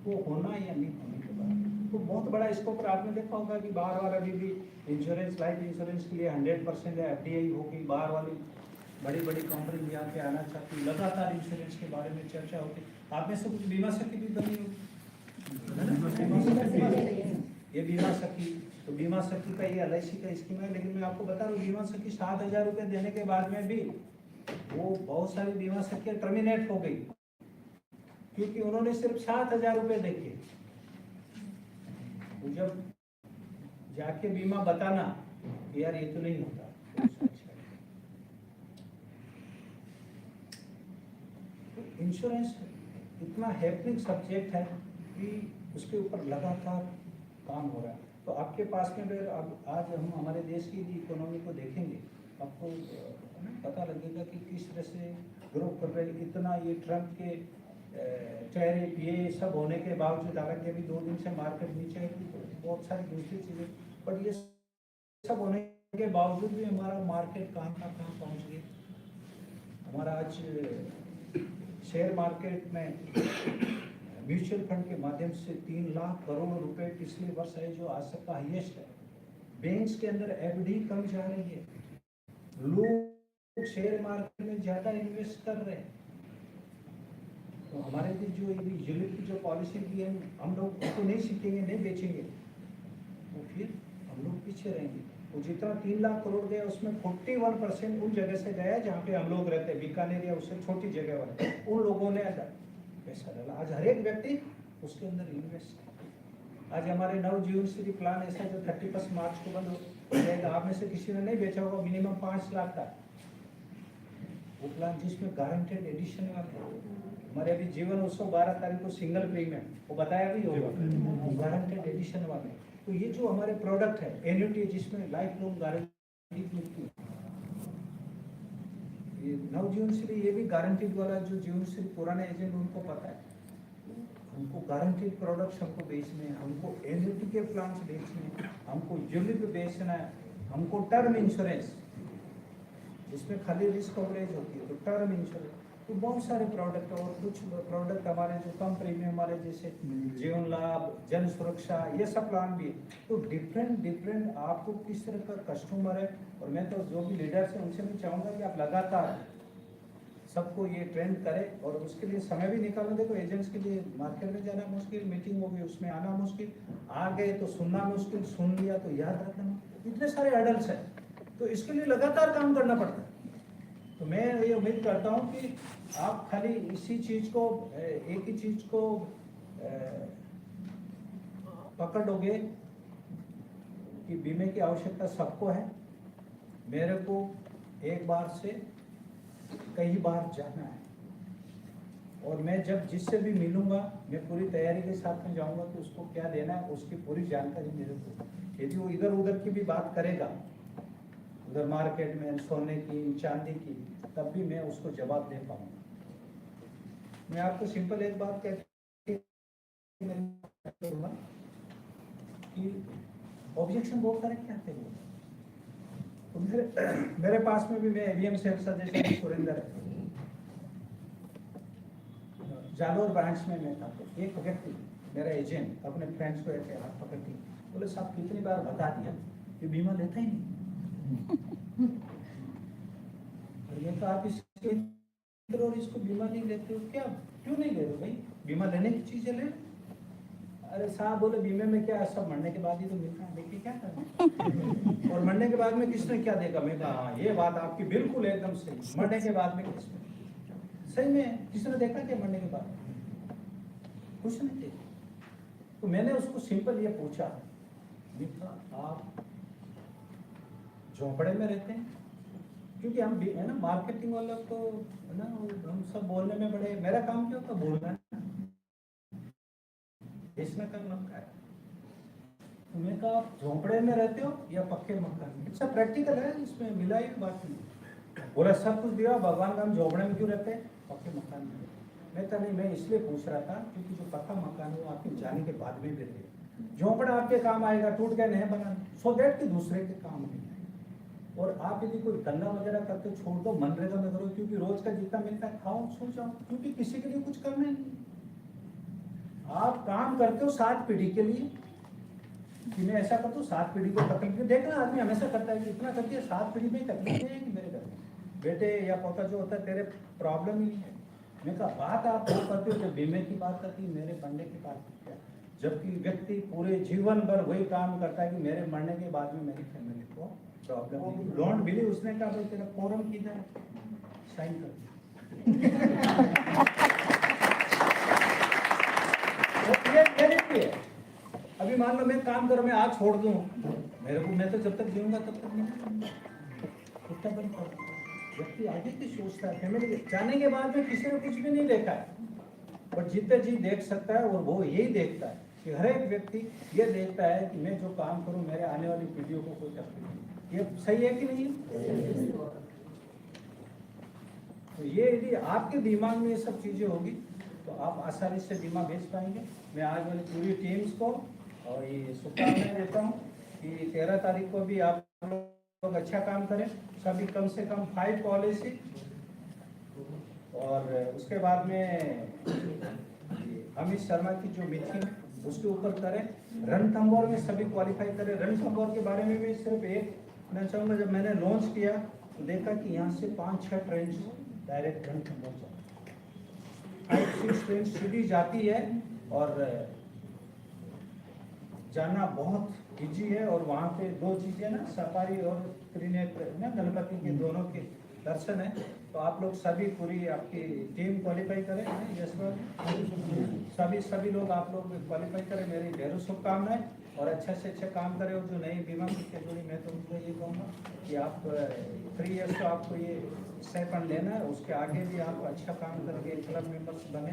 वो होना या नहीं होने के बाद तो बहुत बड़ा स्कोप पर। आपने देखा होगा कि बाहर वाला अभी भी इंश्योरेंस, लाइफ इंश्योरेंस के लिए 100% है, FDI हो गई, बाहर वाली बड़ी बड़ी कंपनी यहाँ पे आना चाहती, लगातार इंश्योरेंस के बारे में चर्चा होती। आप में से कुछ बीमा सखी भी बनी हो, ये बीमा सखी, तो बीमा सखी का ये LIC का स्कीम है। लेकिन मैं आपको बता रहा हूँ, बीमा सखी 7,000 रुपये देने के बाद में भी वो बहुत सारी बीमा सखियाँ टर्मिनेट हो गई, क्योंकि उन्होंने सिर्फ 7,000 रुपये देखे। तो जब जाके बीमा बताना कि यार ये तो नहीं होता, इंश्योरेंस इतना हैपनिंग सब्जेक्ट है कि उसके ऊपर लगातार काम हो रहा है। तो आपके पास में अगर आज हम हमारे देश की इकोनॉमी को देखेंगे, आपको पता लगेगा कि किस तरह से ग्रो कर रहे हैं। इतना ये ट्रम्प के टैरिफ ये सब होने के बावजूद, हालांकि अभी 2 दिन से मार्केट नीचे है, बहुत सारी दूसरी चीज़ें, बट ये सब होने के बावजूद भी हमारा मार्केट कहाँ पहुँच गया। हमारा आज शेयर मार्केट में म्यूचुअल फंड के माध्यम से 3 लाख करोड़ रुपए पिछले वर्ष है, जो आज तक का हाईएस्ट है। बैंक्स के अंदर एफडी कम जा रही है, लोग शेयर मार्केट में ज्यादा इन्वेस्ट कर रहे हैं। तो हमारे भी जो यूनिट की जो पॉलिसी की है, हम लोग उसको नहीं सीखेंगे, नहीं बेचेंगे, तो फिर हम लोग पीछे रहेंगे। वो जितना 3 लाख करोड़ गया उसमें 41% उन जगह से गया जहाँ पे हम लोग रहते हैं, बीकानेर या उससे छोटी जगह वाले उन लोगों ने पैसा डाला। आज हर एक व्यक्ति उसके अंदर इन्वेस्ट है। आज हमारे नवजीवन श्री प्लान ऐसा जो 31 मार्च को बंद हो जाएगा, आप में से किसी ने नहीं बेचा होगा, मिनिमम 5 लाख का वो प्लान, जिसमें गारंटेड एडिशन वाला हमारे अभी जीवन उत्सव 12 तारीख को सिंगल प्रीमियम वो बताया भी होगा, गारंटेड एडिशन वाले। तो ये जो हमारे प्रोडक्ट है एन्युटी, जिसमें लाइफ लॉन्ग गारंटी मिलती है, ये नवजीवन श्री ये भी गारंटीड वाला, जो जीवन श्री पुराने एजेंट उनको पता है, हमको गारंटीड प्रोडक्ट्स हमको बेचने हैं, हमको एन्युटी के प्लान्स बेचने हैं, हमको यूलिप बेचना है, हमको टर्म इंश्योरेंस जिसमें खाली रिस्क कवरेज होती है, तो टर्म इंश्योरेंस, तो बहुत सारे प्रोडक्ट। और कुछ प्रोडक्ट हमारे जो कम प्रीमियम हमारे जैसे जीवन लाभ, जन सुरक्षा, ये सब प्लान भी है। तो डिफरेंट आपको किस तरह का कस्टमर है, और मैं तो जो भी लीडर्स हैं उनसे भी चाहूँगा कि आप लगातार सबको ये ट्रेंड करें, और उसके लिए समय भी निकालना। देखो एजेंट्स के लिए मार्केट में जाना मुश्किल, मीटिंग होगी उसमें आना मुश्किल, आ गए तो सुनना मुश्किल, सुन लिया तो याद रखना, इतने सारे हर्डल्स हैं, तो इसके लिए लगातार काम करना पड़ता है। तो मैं ये उम्मीद करता हूँ कि आप खाली इसी चीज़ को, एक ही चीज़ को पकड़ोगे कि बीमे की आवश्यकता सबको है, मेरे को एक बार से कई बार जाना है, और मैं जब जिससे भी मिलूंगा मैं पूरी तैयारी के साथ में जाऊंगा कि उसको क्या देना है, उसकी पूरी जानकारी मेरे को। यदि वो इधर उधर की भी बात करेगा, उधर मार्केट में सोने की चांदी की, तब भी मैं उसको जवाब दे पाऊंगा। मैं आपको सिंपल एक बात कहती कि ऑब्जेक्शन बहुत सारे क्या थे वो, तो मेरे पास में भी, मैं एवीएम सेल्स सजेशन सुरेंद्र है, जालोर ब्रांच में मैं था, तो एक व्यक्ति मेरा एजेंट अपने फ्रेंड्स को ऐसे हाथ पकड़ के बोले, साहब कितनी बार बता दिया कि बीमा लेता ही नहीं। ये तो आप इसको बीमा नहीं लेते हो क्या, क्यों नहीं ले रहे भाई, बीमा लेने की चीजें ले। अरे साहब बोले बीमे में क्या, सब मरने के बाद ही तो मिलता है, देखिए क्या करना और मरने के बाद में किसने क्या देगा। मैं कहा ये बात आपकी बिल्कुल एकदम सही, मरने के बाद में किसने, सही में किसने देखा क्या मरने के बाद, कुछ नहीं देखा। तो मैंने उसको सिंपल ये पूछा, आप झोंपड़े में रहते हैं, क्योंकि हम भी है ना मार्केटिंग वाला, तो है ना हम सब बोलने में बड़े, मेरा काम क्या होता बोलना है, इसमें करना क्या है। तुम्हें कहा झोंपड़े में रहते हो या पक्के मकान में, अच्छा प्रैक्टिकल है, इसमें मिला ही बात नहीं। बोला सब कुछ दिया, भगवान का हम झोंपड़े में क्यों रहते हैं, पक्के मकान में। मैं कहा नहीं, मैं इसलिए पूछ रहा था क्योंकि जो पक्का मकान है वो आपके जाने के बाद में भी रहेगा, झोंपड़ा आपके काम आएगा, टूट गया नहीं बना, सो दैट कि दूसरे के काम नहीं। और आप यदि कोई धंधा वगैरह करते हो छोड़ दो, मनरेगा में करो, क्योंकि रोज का जितना मिलता है खाओ सो जाओ, क्योंकि किसी के लिए कुछ करना ही नहीं। आप काम करते हो 7 पीढ़ी के लिए, कि मैं ऐसा करता हूँ 7 पीढ़ी को तकलीफ देखना, आदमी हमेशा करता है कि इतना कर दिया 7 पीढ़ी में तकलीफ नहीं है कि मेरे घर में बेटे या पोता जो होता है तेरे प्रॉब्लम ही नहीं है। मैं कहा बात आप वो करते हो जब बीमे की बात करती, मेरे मरने की बात करते हैं, जबकि व्यक्ति पूरे जीवन भर वही काम करता है कि मेरे मरने के बाद में मेरी फैमिली को प्रॉब्लम। डोंट बिलीव, उसने कहा भाई तेरा फॉर्म किधर है, साइन कर ये अभी मान लो मैं काम करूं, मैं आज छोड़ दूं, मेरे को, मैं तो जब तक जीऊंगा तब तक नहीं, कुत्ता बन पड़ा। व्यक्ति आगे की सोचता है, फैमिली के जाने के बाद में किसी ने कुछ भी नहीं देखा है, बट जितने जी देख सकता है, और वो यही देखता है कि हर एक व्यक्ति ये देखता है कि मैं जो काम करूं मेरे आने वाली पीढ़ियों को कोई तकलीफ नहीं। ये सही है कि नहीं? तो ये यदि आपके दिमाग में ये सब चीज़ें होगी तो आप आसानी से बीमा बेच पाएंगे। मैं आज वाली पूरी टीम्स को और ये शुभकामनाएं देता हूँ कि 13 तारीख को भी आप लोग अच्छा काम करें, सभी कम से कम 5 पॉलिसी, और उसके बाद में अमित शर्मा की जो मीटिंग उसके ऊपर करें। रणथंभौर में सभी क्वालिफाई करें। रणथंभौर के बारे में भी सिर्फ एक मैं चाहूँगा, जब मैंने लॉन्च किया तो देखा कि यहाँ से 5-6 ट्रेन डायरेक्ट रणथंभौर जाती है, 5-6 ट्रेन सीधी जाती है और जाना बहुत इजी है। और वहाँ पे 2 चीज़ें ना, सफारी और त्रिनेत्र ना, गणपति के दोनों के दर्शन है। तो आप लोग सभी पूरी आपकी टीम क्वालिफाई करें। यस सर, सभी लोग आप लोग क्वालिफाई करें। मेरी ढेरों शुभकामनाएं और अच्छा से अच्छा काम करें। और जो नई बीमा की कैटेगरी, मैं तो उनको ये कहूँगा कि आप 3 ईयर्स तो आपको ये स्टाइपेंड लेना है, उसके आगे भी आप अच्छा काम करके क्लब मेंबर्स बने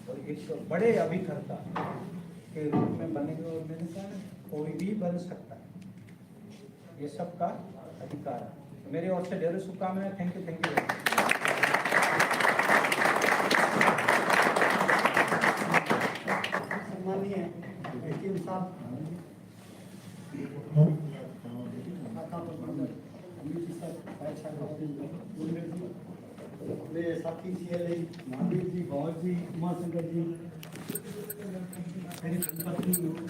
और एक बड़े अभिकर्ता के रूप में बनेंगे। और मैंने कहा कोई भी बन सकता है, ये सबका अधिकार है। तो मेरी ओर से ढेरों शुभकामनाएं। Thank you. सम्मानीय वकील साहब, मेरे साथी CLA महावीर जी, भौर जी, उमाशंकर जी, मेरी धर्मपत्नी